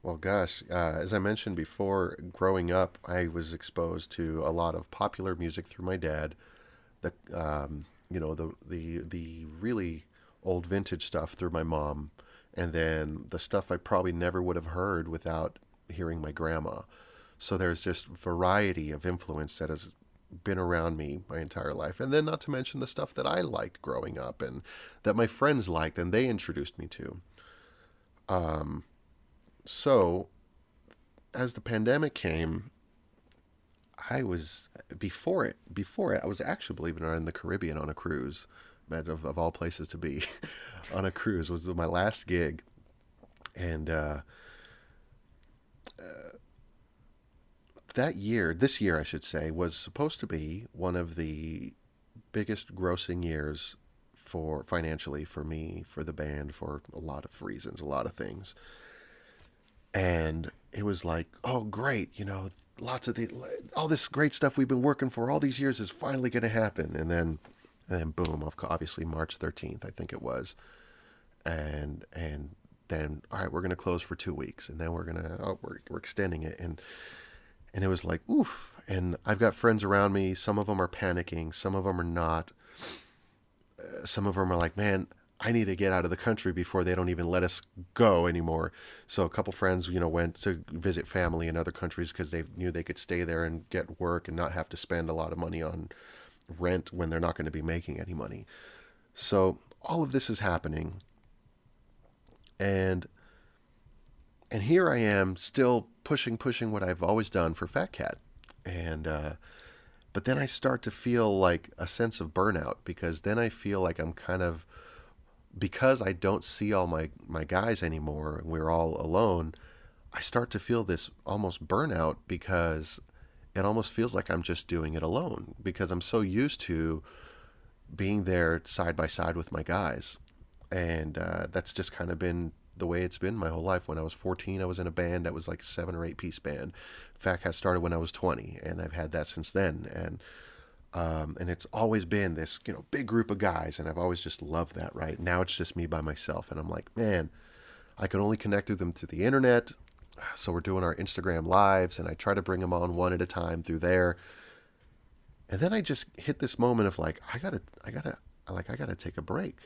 [SPEAKER 3] Well, gosh, as I mentioned before, growing up, I was exposed to a lot of popular music through my dad. The the really old vintage stuff through my mom, and then the stuff I probably never would have heard without hearing my grandma. So there's just variety of influence that has been around me my entire life. And then not to mention the stuff that I liked growing up and that my friends liked and they introduced me to. So as the pandemic came, before it, I was actually, believe it or not, in the Caribbean on a cruise. Of all places to be, on a cruise was my last gig, and this year I should say, was supposed to be one of the biggest grossing years financially for me, for the band, for a lot of reasons, a lot of things, and it was like, oh great, lots of all this great stuff we've been working for all these years is finally going to happen, and then boom, obviously March 13th, I think it was. And then, all right, we're going to close for 2 weeks. And then we're extending it. And it was like, oof. And I've got friends around me. Some of them are panicking. Some of them are not. Some of them are like, man, I need to get out of the country before they don't even let us go anymore. So a couple friends, went to visit family in other countries because they knew they could stay there and get work and not have to spend a lot of money on rent when they're not going to be making any money. So all of this is happening, and here I am still pushing what I've always done for Phat Cat, and but then I start to feel like a sense of burnout, because then I feel like I'm because I don't see all my guys anymore and we're all alone, I start to feel this almost burnout, because it almost feels like I'm just doing it alone, because I'm so used to being there side by side with my guys. And that's just kind of been the way it's been my whole life. When I was 14, I was in a band that was like a 7 or 8 piece band. Phat Cat started when I was 20, and I've had that since then. And it's always been this, big group of guys, and I've always just loved that, right? Now it's just me by myself, and I'm like, man, I can only connect with them through the internet. So we're doing our Instagram lives, and I try to bring them on one at a time through there. And then I just hit this moment of like, I gotta take a break.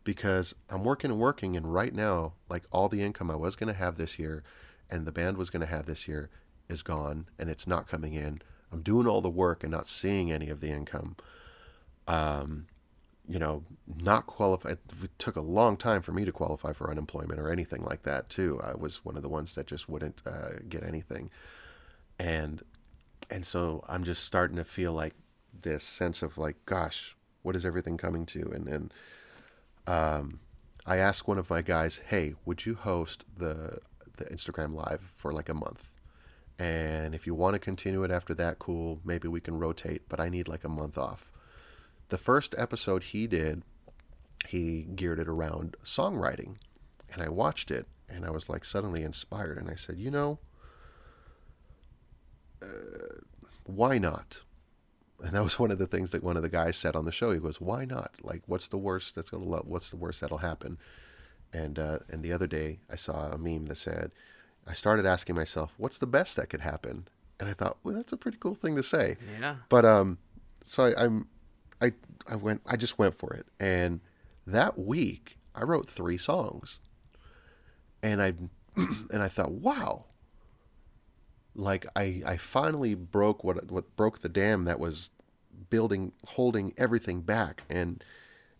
[SPEAKER 3] Because I'm working and working, and right now, like, all the income I was going to have this year and the band was going to have this year is gone, and it's not coming in. I'm doing all the work and not seeing any of the income. Not qualified. It took a long time for me to qualify for unemployment or anything like that too. I was one of the ones that just wouldn't get anything. And so I'm just starting to feel like this sense of like, gosh, what is everything coming to? And then I asked one of my guys, hey, would you host the Instagram live for like a month? And if you want to continue it after that, cool, maybe we can rotate, but I need like a month off. The first episode he did, he geared it around songwriting. And I watched it, and I was like suddenly inspired. And I said, why not? And that was one of the things that one of the guys said on the show. He goes, why not? Like, what's the worst that'll happen? And the other day I saw a meme that said, I started asking myself, what's the best that could happen? And I thought, well, that's a pretty cool thing to say.
[SPEAKER 2] Yeah.
[SPEAKER 3] But so I just went for it. And that week I wrote 3 songs. And I thought, wow. Like, I finally broke what broke the dam that was holding everything back. And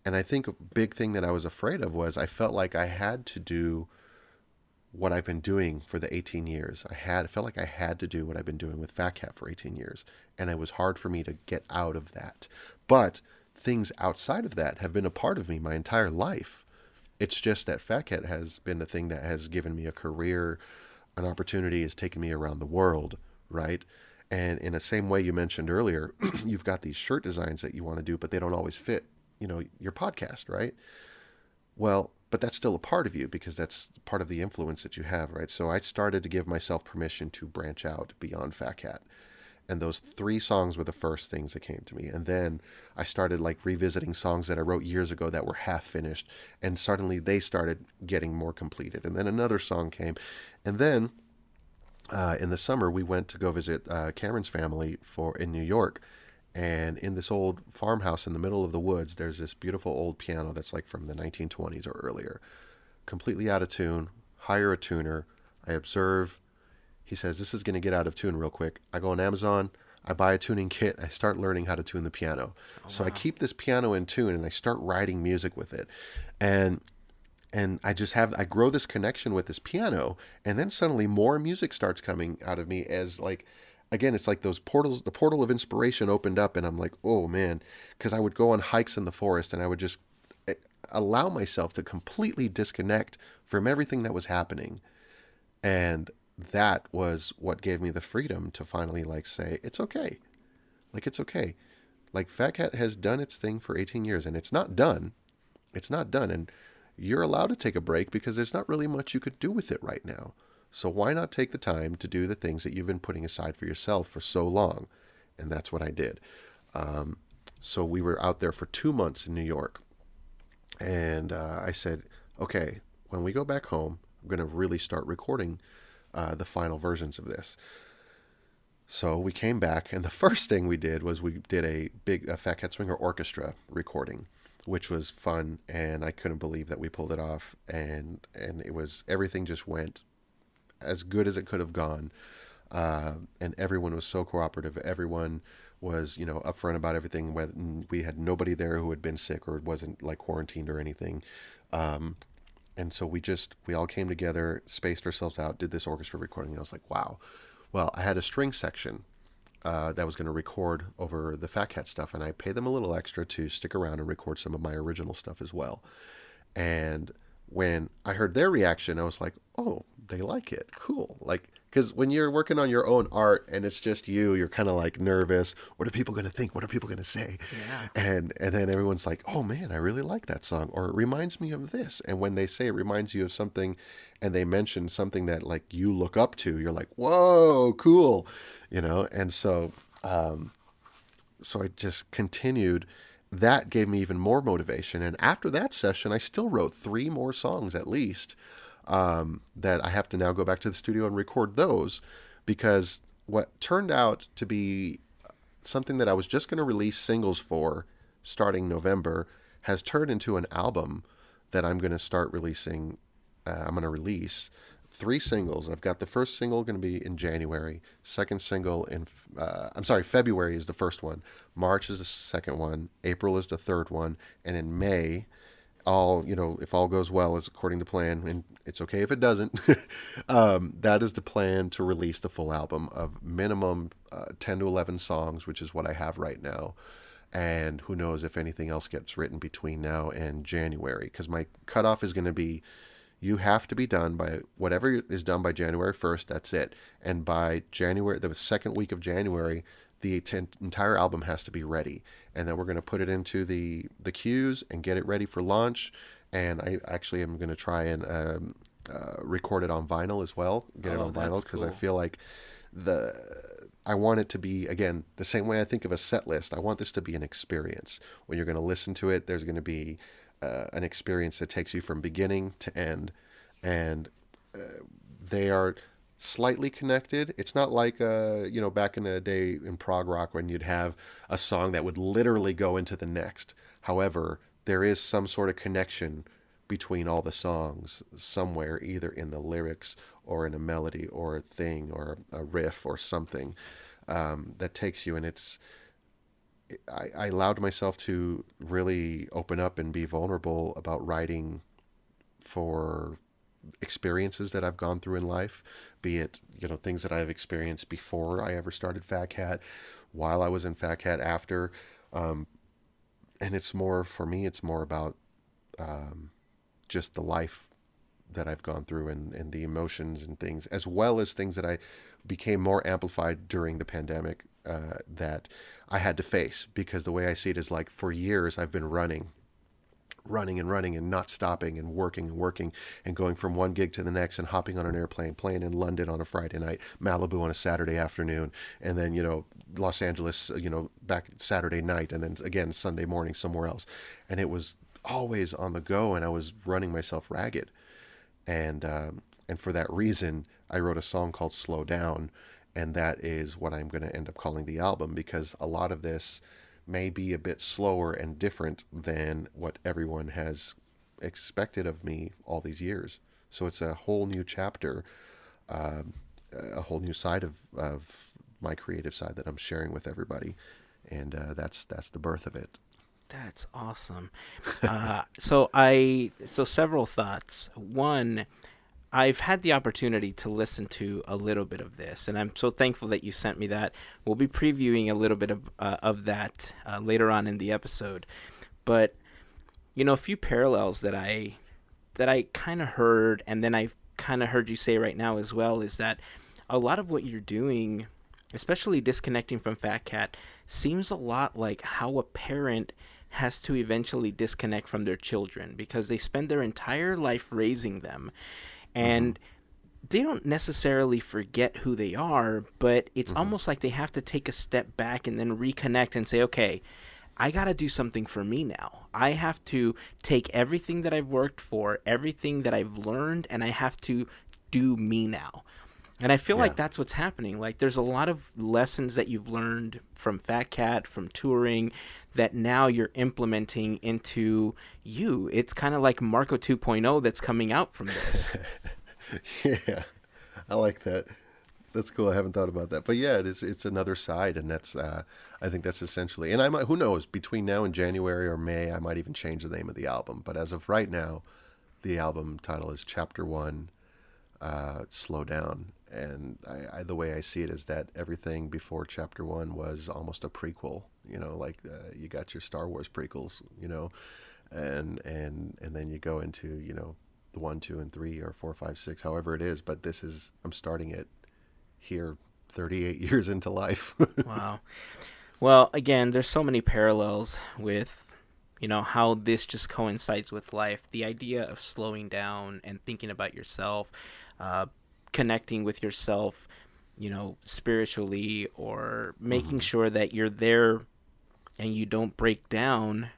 [SPEAKER 3] I think a big thing that I was afraid of was I felt like I had to do what I've been doing for the 18 years. I felt like I had to do what I've been doing with Phat Cat for 18 years. And it was hard for me to get out of that. But things outside of that have been a part of me my entire life. It's just that Phat Cat has been the thing that has given me a career, an opportunity, has taken me around the world, right? And in the same way you mentioned earlier, you've got these shirt designs that you want to do, but they don't always fit, your podcast, right? Well, but that's still a part of you because that's part of the influence that you have, right? So I started to give myself permission to branch out beyond Phat Cat. And those 3 songs were the first things that came to me. And then I started like revisiting songs that I wrote years ago that were half finished. And suddenly they started getting more completed. And then another song came. And then in the summer, we went to go visit Cameron's family in New York. And in this old farmhouse in the middle of the woods, there's this beautiful old piano that's like from the 1920s or earlier. Completely out of tune. Hire a tuner. I observe. He says, this is going to get out of tune real quick. I go on Amazon, I buy a tuning kit, I start learning how to tune the piano. So I keep this piano in tune and I start writing music with it. And I grow this connection with this piano, and then suddenly more music starts coming out of me as like, again, it's like the portal of inspiration opened up, and I'm like, oh man, because I would go on hikes in the forest and I would just allow myself to completely disconnect from everything that was happening. And that was what gave me the freedom to finally like say, it's okay. Like, it's okay. Like, Phat Cat has done its thing for 18 years and it's not done. It's not done. And you're allowed to take a break because there's not really much you could do with it right now. So why not take the time to do the things that you've been putting aside for yourself for so long? And that's what I did. So we were out there for 2 months in New York. And I said, okay, when we go back home, I'm going to really start recording the final versions of this. So we came back, and the first thing we did was we did a big Phat Cat Swinger orchestra recording, which was fun, and I couldn't believe that we pulled it off, and it was, everything just went as good as it could have gone, and everyone was so cooperative. Everyone was, upfront about everything. We had nobody there who had been sick or wasn't like quarantined or anything. And so we all came together, spaced ourselves out, did this orchestra recording. And I was like, wow. Well, I had a string section that was going to record over the Phat Cat stuff. And I paid them a little extra to stick around and record some of my original stuff as well. And when I heard their reaction, I was like, oh, they like it. Cool. Like, because when you're working on your own art and it's just you're kind of like nervous. What are people going to think? What are people going to say? Yeah. And then everyone's like, oh man, I really like that song. Or it reminds me of this. And when they say it reminds you of something and they mention something that like you look up to, you're like, whoa, cool. And so, so I just continued. That gave me even more motivation. And after that session, I still wrote 3 more songs at least. that I have to now go back to the studio and record those, because what turned out to be something that I was just going to release singles for starting November has turned into an album that I'm going to start releasing. I'm going to release 3 singles. I've got the first single going to be in January. Second single in, February is the first one. March is the second one. April is the third one. And in May, if all goes well, as according to plan, and it's okay if it doesn't, that is the plan to release the full album of minimum 10 to 11 songs, which is what I have right now. And who knows if anything else gets written between now and January, because my cutoff is going to be, you have to be done by whatever is done by January 1st. That's it. And by January, the second week of January, the entire album has to be ready. And then we're going to put it into the queues and get it ready for launch. And I actually am going to try and record it on vinyl as well. Get it on vinyl, because I feel like I want it to be, again, the same way I think of a set list. I want this to be an experience. When you're going to listen to it, there's going to be an experience that takes you from beginning to end, and they are slightly connected. It's not like back in the day in prog rock when you'd have a song that would literally go into the next. However, there is some sort of connection between all the songs somewhere, either in the lyrics or in a melody or a thing or a riff or something that takes you. And I allowed myself to really open up and be vulnerable about writing for experiences that I've gone through in life, be it, things that I've experienced before I ever started Phat Cat, while I was in Phat Cat, after. And it's more, for me, it's more about just the life that I've gone through and the emotions and things, as well as things that I became more amplified during the pandemic that I had to face, because the way I see it is, like, for years I've been running and not stopping and working and going from one gig to the next and hopping on an airplane, playing in London on a Friday night, Malibu on a Saturday afternoon, and then, Los Angeles, back Saturday night, and then again Sunday morning somewhere else. And it was always on the go, and I was running myself ragged. And for that reason, I wrote a song called Slow Down, and that is what I'm going to end up calling the album, because a lot of this may be a bit slower and different than what everyone has expected of me all these years. So it's a whole new chapter, a whole new side of my creative side that I'm sharing with everybody. And that's the birth of it.
[SPEAKER 2] That's awesome. So several thoughts. One, I've had the opportunity to listen to a little bit of this, and I'm so thankful that you sent me that. We'll be previewing a little bit of that later on in the episode. But, a few parallels that I kind of heard, and then I kind of heard you say right now as well, is that a lot of what you're doing, especially disconnecting from Phat Cat, seems a lot like how a parent has to eventually disconnect from their children, because they spend their entire life raising them, and they don't necessarily forget who they are, but it's almost like they have to take a step back and then reconnect and say, okay, I got to do something for me now. I have to take everything that I've worked for, everything that I've learned, and I have to do me now. And I feel like that's what's happening. Like, there's a lot of lessons that you've learned from Phat Cat, from touring, that now you're implementing into you. It's kind of like Marco 2.0 that's coming out from this.
[SPEAKER 3] Yeah, I like that. That's cool. I haven't thought about that. But yeah, it's another side, and that's I think that's essentially. And I might, who knows, between now and January or May, I might even change the name of the album. But as of right now, the album title is Chapter 1. Slow Down. And I the way I see it is that everything before Chapter 1 was almost a prequel, like you got your Star Wars prequels, and then you go into, the 1, 2, and 3, or 4, 5, 6, however it is. But I'm starting it here 38 years into life.
[SPEAKER 2] Wow. Well, again, there's so many parallels with, how this just coincides with life. The idea of slowing down and thinking about yourself, connecting with yourself, spiritually, or making sure that you're there and you don't break down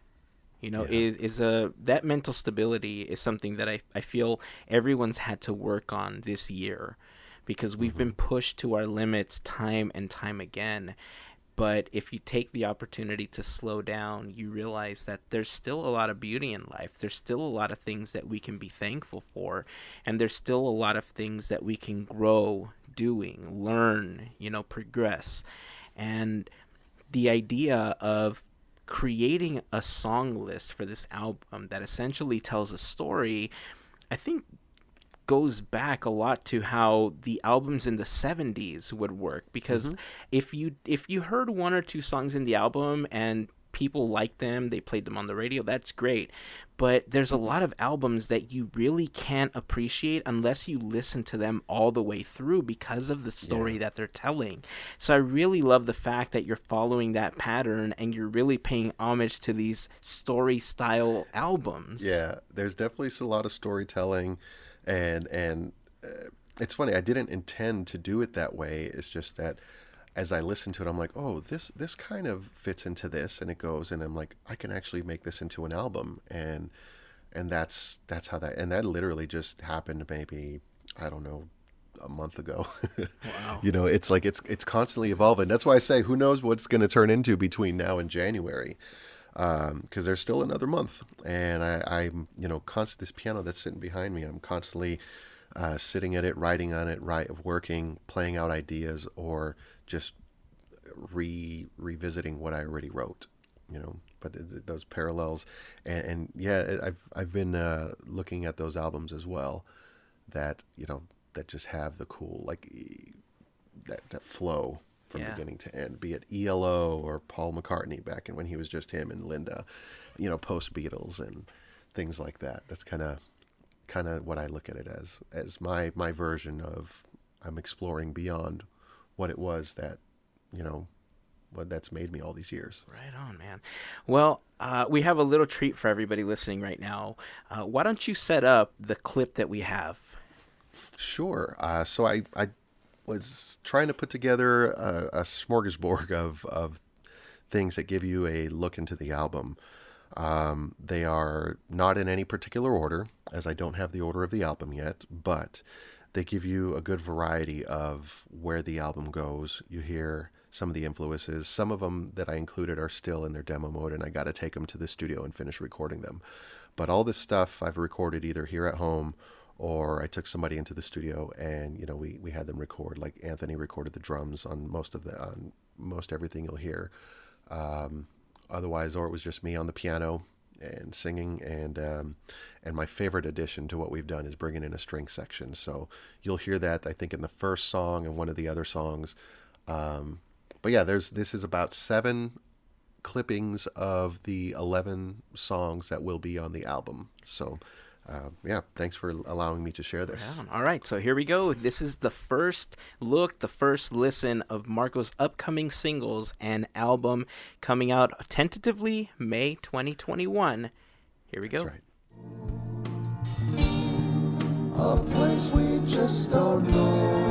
[SPEAKER 2] is that mental stability is something that I feel everyone's had to work on this year, because we've been pushed to our limits time and time again. But if you take the opportunity to slow down, you realize that there's still a lot of beauty in life. There's still a lot of things that we can be thankful for. And there's still a lot of things that we can grow doing, learn, progress. And the idea of creating a song list for this album that essentially tells a story, I think goes back a lot to how the albums in the 70s would work, because if you heard one or two songs in the album and people liked them, they played them on the radio, that's great. But there's a lot of albums that you really can't appreciate unless you listen to them all the way through, because of the story that they're telling. So I really love the fact that you're following that pattern and you're really paying homage to these story style albums.
[SPEAKER 3] Yeah, there's definitely a lot of storytelling. And it's funny, I didn't intend to do it that way. It's just that as I listen to it, I'm like, oh, this kind of fits into this, and it goes, and I'm like, I can actually make this into an album, and that's how that, and that literally just happened maybe, I don't know, a month ago.
[SPEAKER 2] Wow.
[SPEAKER 3] It's like it's constantly evolving. That's why I say, who knows what it's going to turn into between now and January. Because there's still another month, and I'm constant, this piano that's sitting behind me, I'm constantly sitting at it, writing on it, working, playing out ideas, or just revisiting what I already wrote. But those parallels, and yeah, I've been looking at those albums as well, that that just have the cool, like, that flow from beginning to end, be it ELO or Paul McCartney back in when he was just him and Linda, post Beatles and things like that. That's kind of what I look at it as my version of, I'm exploring beyond what it was that, what that's made me all these years.
[SPEAKER 2] Right on, man. Well, we have a little treat for everybody listening right now. Why don't you set up the clip that we have?
[SPEAKER 3] Sure. So I was trying to put together a smorgasbord of things that give you a look into the album. They are not in any particular order, as I don't have the order of the album yet, but they give you a good variety of where the album goes. You hear some of the influences. Some of them that I included are still in their demo mode, and I got to take them to the studio and finish recording them. But all this stuff I've recorded either here at home, or I took somebody into the studio and, we had them record. Like Anthony recorded the drums on most everything you'll hear. Otherwise, or it was just me on the piano and singing. And my favorite addition to what we've done is bringing in a string section. So you'll hear that, I think, in the first song and one of the other songs. But yeah, this is about 7 clippings of the 11 songs that will be on the album. So thanks for allowing me to share this.
[SPEAKER 2] Yeah. All right, so here we go. This is the first look, the first listen of Marco's upcoming singles and album, coming out tentatively May 2021. Here we go.
[SPEAKER 3] That's right. A place we just don't know.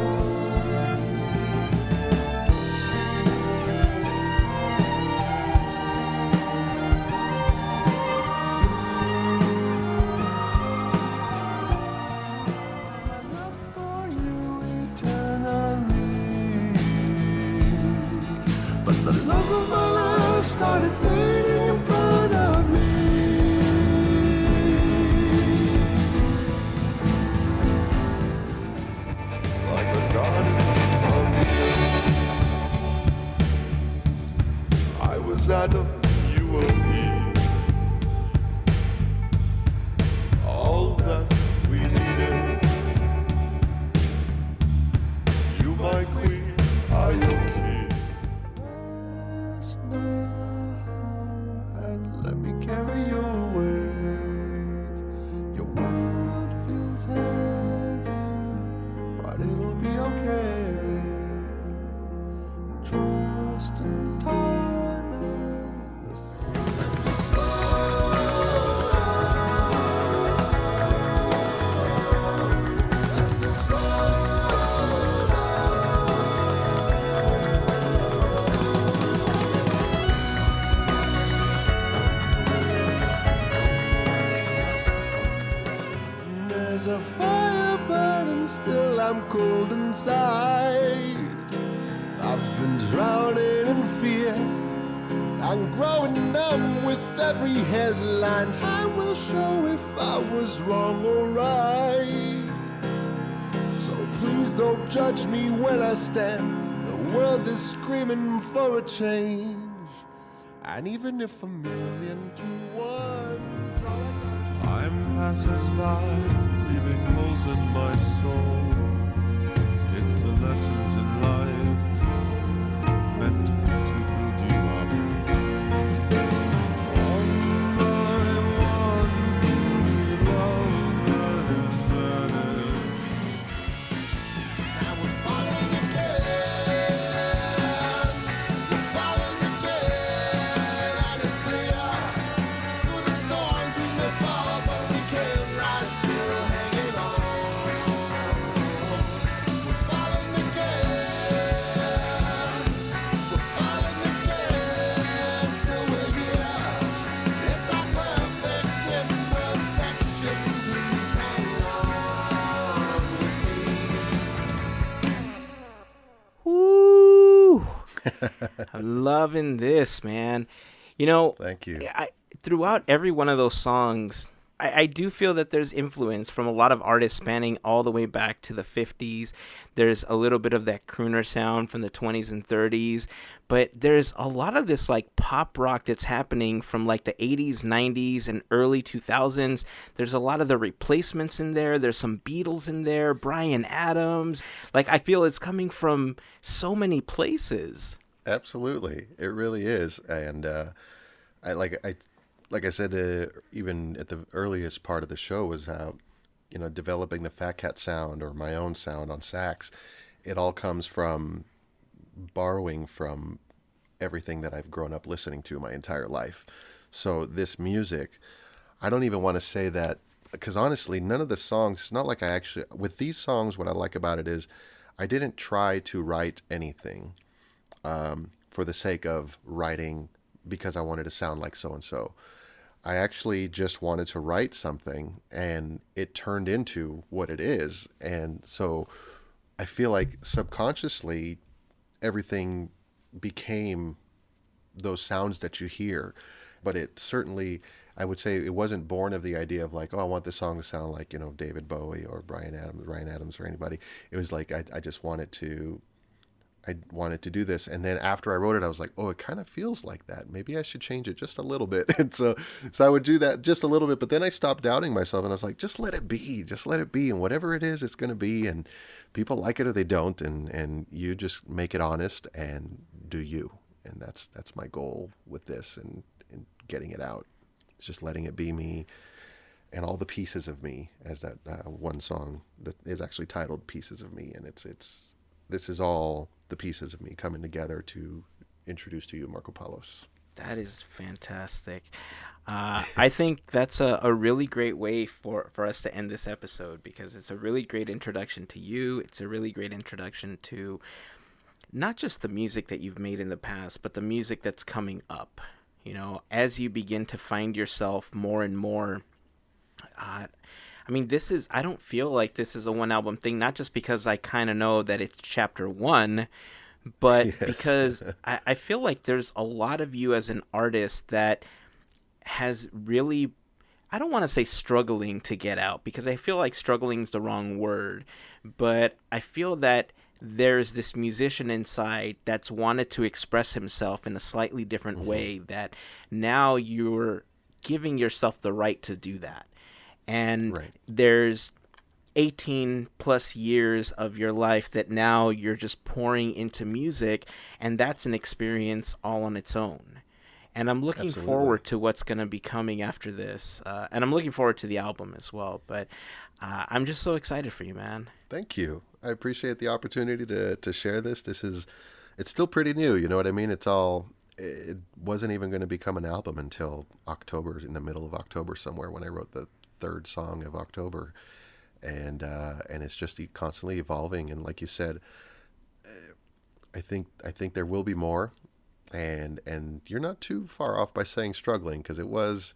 [SPEAKER 3] The love of my life started fading in front of me. Like a garden of Eden. I was Adam, you were Eve. All that we needed. You my queen, I your king. And let me carry your weight. Your world feels heavy, but it'll be okay. Trust in time and the sun. a fire burning, still I'm cold inside. I've been drowning in fear, I'm growing numb with every headline. Time will show if I was wrong or right. So please don't judge me when I stand. The world is screaming for a change. And even if 1,000,000 to 1 time passes by, leaving holes in my soul. It's the lessons in life meant to build you up. One by one, love that is vanished. Now we're falling again. We're falling again, and it's clear. Through the storms we may fall, but we can rise, still hanging on. We're falling again. We're falling again, still we're here. It's our perfect imperfection. Please hang on with me.
[SPEAKER 2] Woo! I'm loving this, man. You know,
[SPEAKER 3] Thank you.
[SPEAKER 2] throughout every one of those songs, I do feel that there's influence from a lot of artists spanning all the way back to the 50s. There's a little bit of that crooner sound from the 20s and 30s, but there's a lot of this like pop rock that's happening from like the 80s, 90s, and early 2000s. There's a lot of the Replacements in there. There's some Beatles in there, Bryan Adams. Like, I feel it's coming from so many places.
[SPEAKER 3] Absolutely, it really is, and like I said, even at the earliest part of the show was, developing the Phat Cat sound or my own sound on sax. It all comes from borrowing from everything that I've grown up listening to my entire life. So this music, I don't even want to say that, because honestly, none of the songs, it's not like I actually, with these songs, what I like about it is I didn't try to write anything for the sake of writing because I wanted to sound like so-and-so. I actually just wanted to write something, and it turned into what it is. And so I feel like subconsciously everything became those sounds that you hear. But it certainly, I would say, it wasn't born of the idea of like, oh, I want this song to sound like, David Bowie or Ryan Adams or anybody. It was like I just wanted to do this. And then after I wrote it, I was like, oh, it kind of feels like that. Maybe I should change it just a little bit. And so I would do that just a little bit, but then I stopped doubting myself and I was like, just let it be. And whatever it is, it's going to be. And people like it or they don't. And you just make it honest and do you. And that's my goal with this and getting it out. It's just letting it be me and all the pieces of me, as that one song that is actually titled Pieces of Me. And this is all the pieces of me coming together to introduce to you Marco Palos.
[SPEAKER 2] That is fantastic. I think that's a really great way for us to end this episode, because it's a really great introduction to you. It's a really great introduction to not just the music that you've made in the past, but the music that's coming up. As you begin to find yourself more and more. I don't feel like this is a one album thing, not just because I kind of know that it's chapter 1, but yes. Because I feel like there's a lot of you as an artist that has really, I don't want to say struggling to get out, because I feel like struggling is the wrong word, but I feel that there's this musician inside that's wanted to express himself in a slightly different way, that now you're giving yourself the right to do that. And right. There's 18 plus years of your life that now you're just pouring into music, and that's an experience all on its own. And I'm looking
[SPEAKER 3] Absolutely.
[SPEAKER 2] forward to what's going to be coming after this. And I'm looking forward to the album as well. But I'm just so excited for you, man.
[SPEAKER 3] Thank you. I appreciate the opportunity to share this. It's still pretty new, you know what I mean? It wasn't even going to become an album until October, in the middle of October somewhere, when I wrote the third song of October. And it's just constantly evolving. And like you said, I think there will be more. And you're not too far off by saying struggling, because it was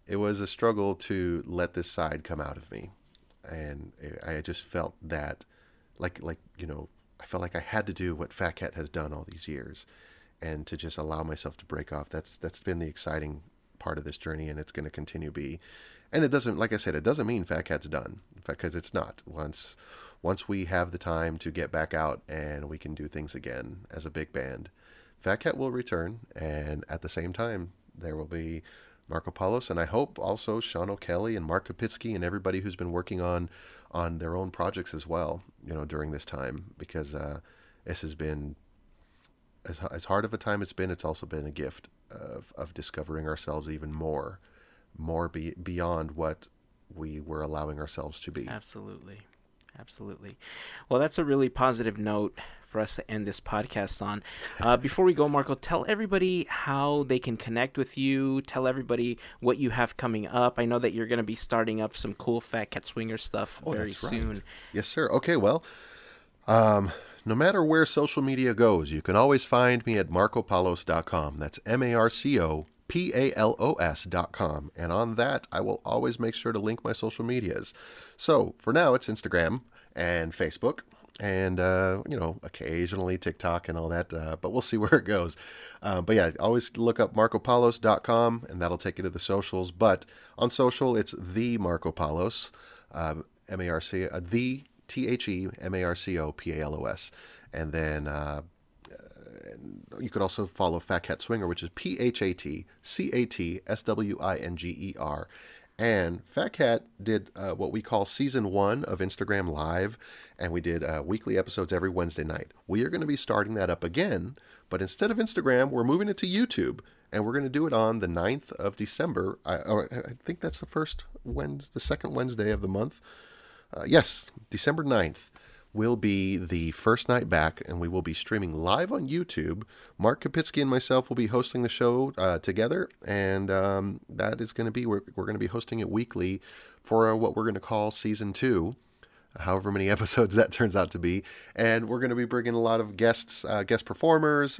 [SPEAKER 3] a struggle to let this side come out of me. and I just felt that, like I felt like I had to do what Phat Cat has done all these years, and to just allow myself to break off. That's been the exciting part of this journey, and it's going to continue to be. And it doesn't, like I said, it doesn't mean Phat Cat's done, because it's not. Once we have the time to get back out and we can do things again as a big band, Phat Cat will return, and at the same time, there will be Marco Palos, and I hope also Sean O'Kelly and Mark Kapitsky and everybody who's been working on their own projects as well, during this time, because this has been, as hard of a time it's been, it's also been a gift of discovering ourselves even more beyond what we were allowing ourselves to be.
[SPEAKER 2] Absolutely. Well, that's a really positive note for us to end this podcast on. Before we go, Marco, tell everybody how they can connect with you. Tell everybody what you have coming up. I know that you're going to be starting up some cool Phat Cat Swinger stuff very soon. Right.
[SPEAKER 3] Yes, sir. Okay, well, no matter where social media goes, you can always find me at marcopalos.com. That's MarcoPalos.com. And on that, I will always make sure to link my social medias. So for now, it's Instagram and Facebook, and occasionally TikTok and all that, but we'll see where it goes. But yeah, always look up marcopalos.com, and that'll take you to the socials. But on social, it's the Marco Palos, M-A-R-C, the TheMarcoPalos, and then you could also follow Phat Cat Swinger, which is PhatCatswinger. And Phat Cat did what we call season 1 of Instagram Live, and we did weekly episodes every Wednesday night. We are going to be starting that up again, but instead of Instagram, we're moving it to YouTube, and we're going to do it on the 9th of December. I think that's the second Wednesday of the month. Yes, December 9th will be the first night back, and we will be streaming live on YouTube. Mark Kapitsky and myself will be hosting the show together, and that is going to be, we're going to be hosting it weekly for what we're going to call season 2, however many episodes that turns out to be. And we're going to be bringing a lot of guest performers,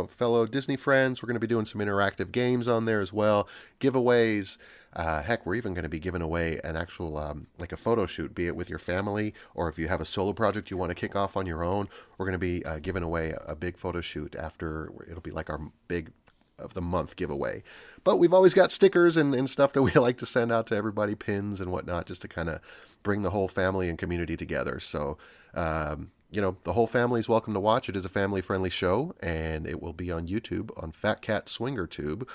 [SPEAKER 3] fellow Disney friends. We're going to be doing some interactive games on there as well, giveaways. Heck, we're even going to be giving away an actual, like a photo shoot, be it with your family, or if you have a solo project you want to kick off on your own. We're going to be giving away a big photo shoot after. It'll be like our big of the month giveaway. But we've always got stickers and stuff that we like to send out to everybody, pins and whatnot, just to kind of bring the whole family and community together. So, the whole family is welcome to watch. It is a family-friendly show, and it will be on YouTube, on Phat Cat Swinger Tube.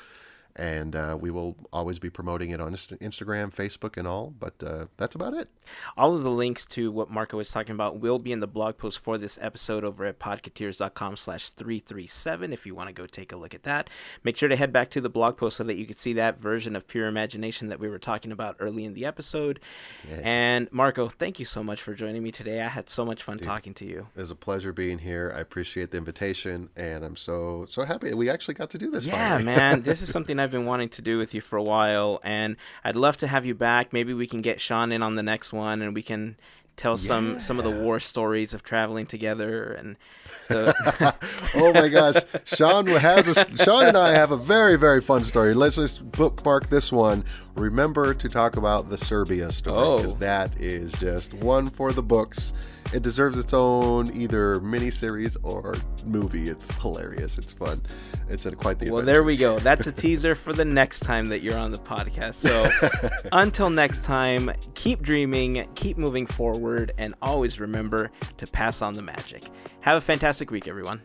[SPEAKER 3] And we will always be promoting it on Instagram, Facebook, and all. But that's about it.
[SPEAKER 2] All of the links to what Marco was talking about will be in the blog post for this episode over at podketeers.com/337 if you want to go take a look at that. Make sure to head back to the blog post so that you can see that version of Pure Imagination that we were talking about early in the episode. Yeah. And Marco, thank you so much for joining me today. I had so much fun talking to you.
[SPEAKER 3] It was a pleasure being here. I appreciate the invitation, and I'm so happy we actually got to do this.
[SPEAKER 2] Yeah,
[SPEAKER 3] finally.
[SPEAKER 2] Man, this is something I've been wanting to do with you for a while, and I'd love to have you back. Maybe we can get Sean in on the next one, and we can tell some of the war stories of traveling together. And
[SPEAKER 3] oh my gosh, Sean and I have a very, very fun story. Let's just bookmark this one. Remember to talk about the Serbia story, because that is just one for the books. It deserves its own either miniseries or movie. It's hilarious. It's fun. It's quite the adventure.
[SPEAKER 2] Well, there we go. That's a teaser for the next time that you're on the podcast. So until next time, keep dreaming, keep moving forward, and always remember to pass on the magic. Have a fantastic week, everyone.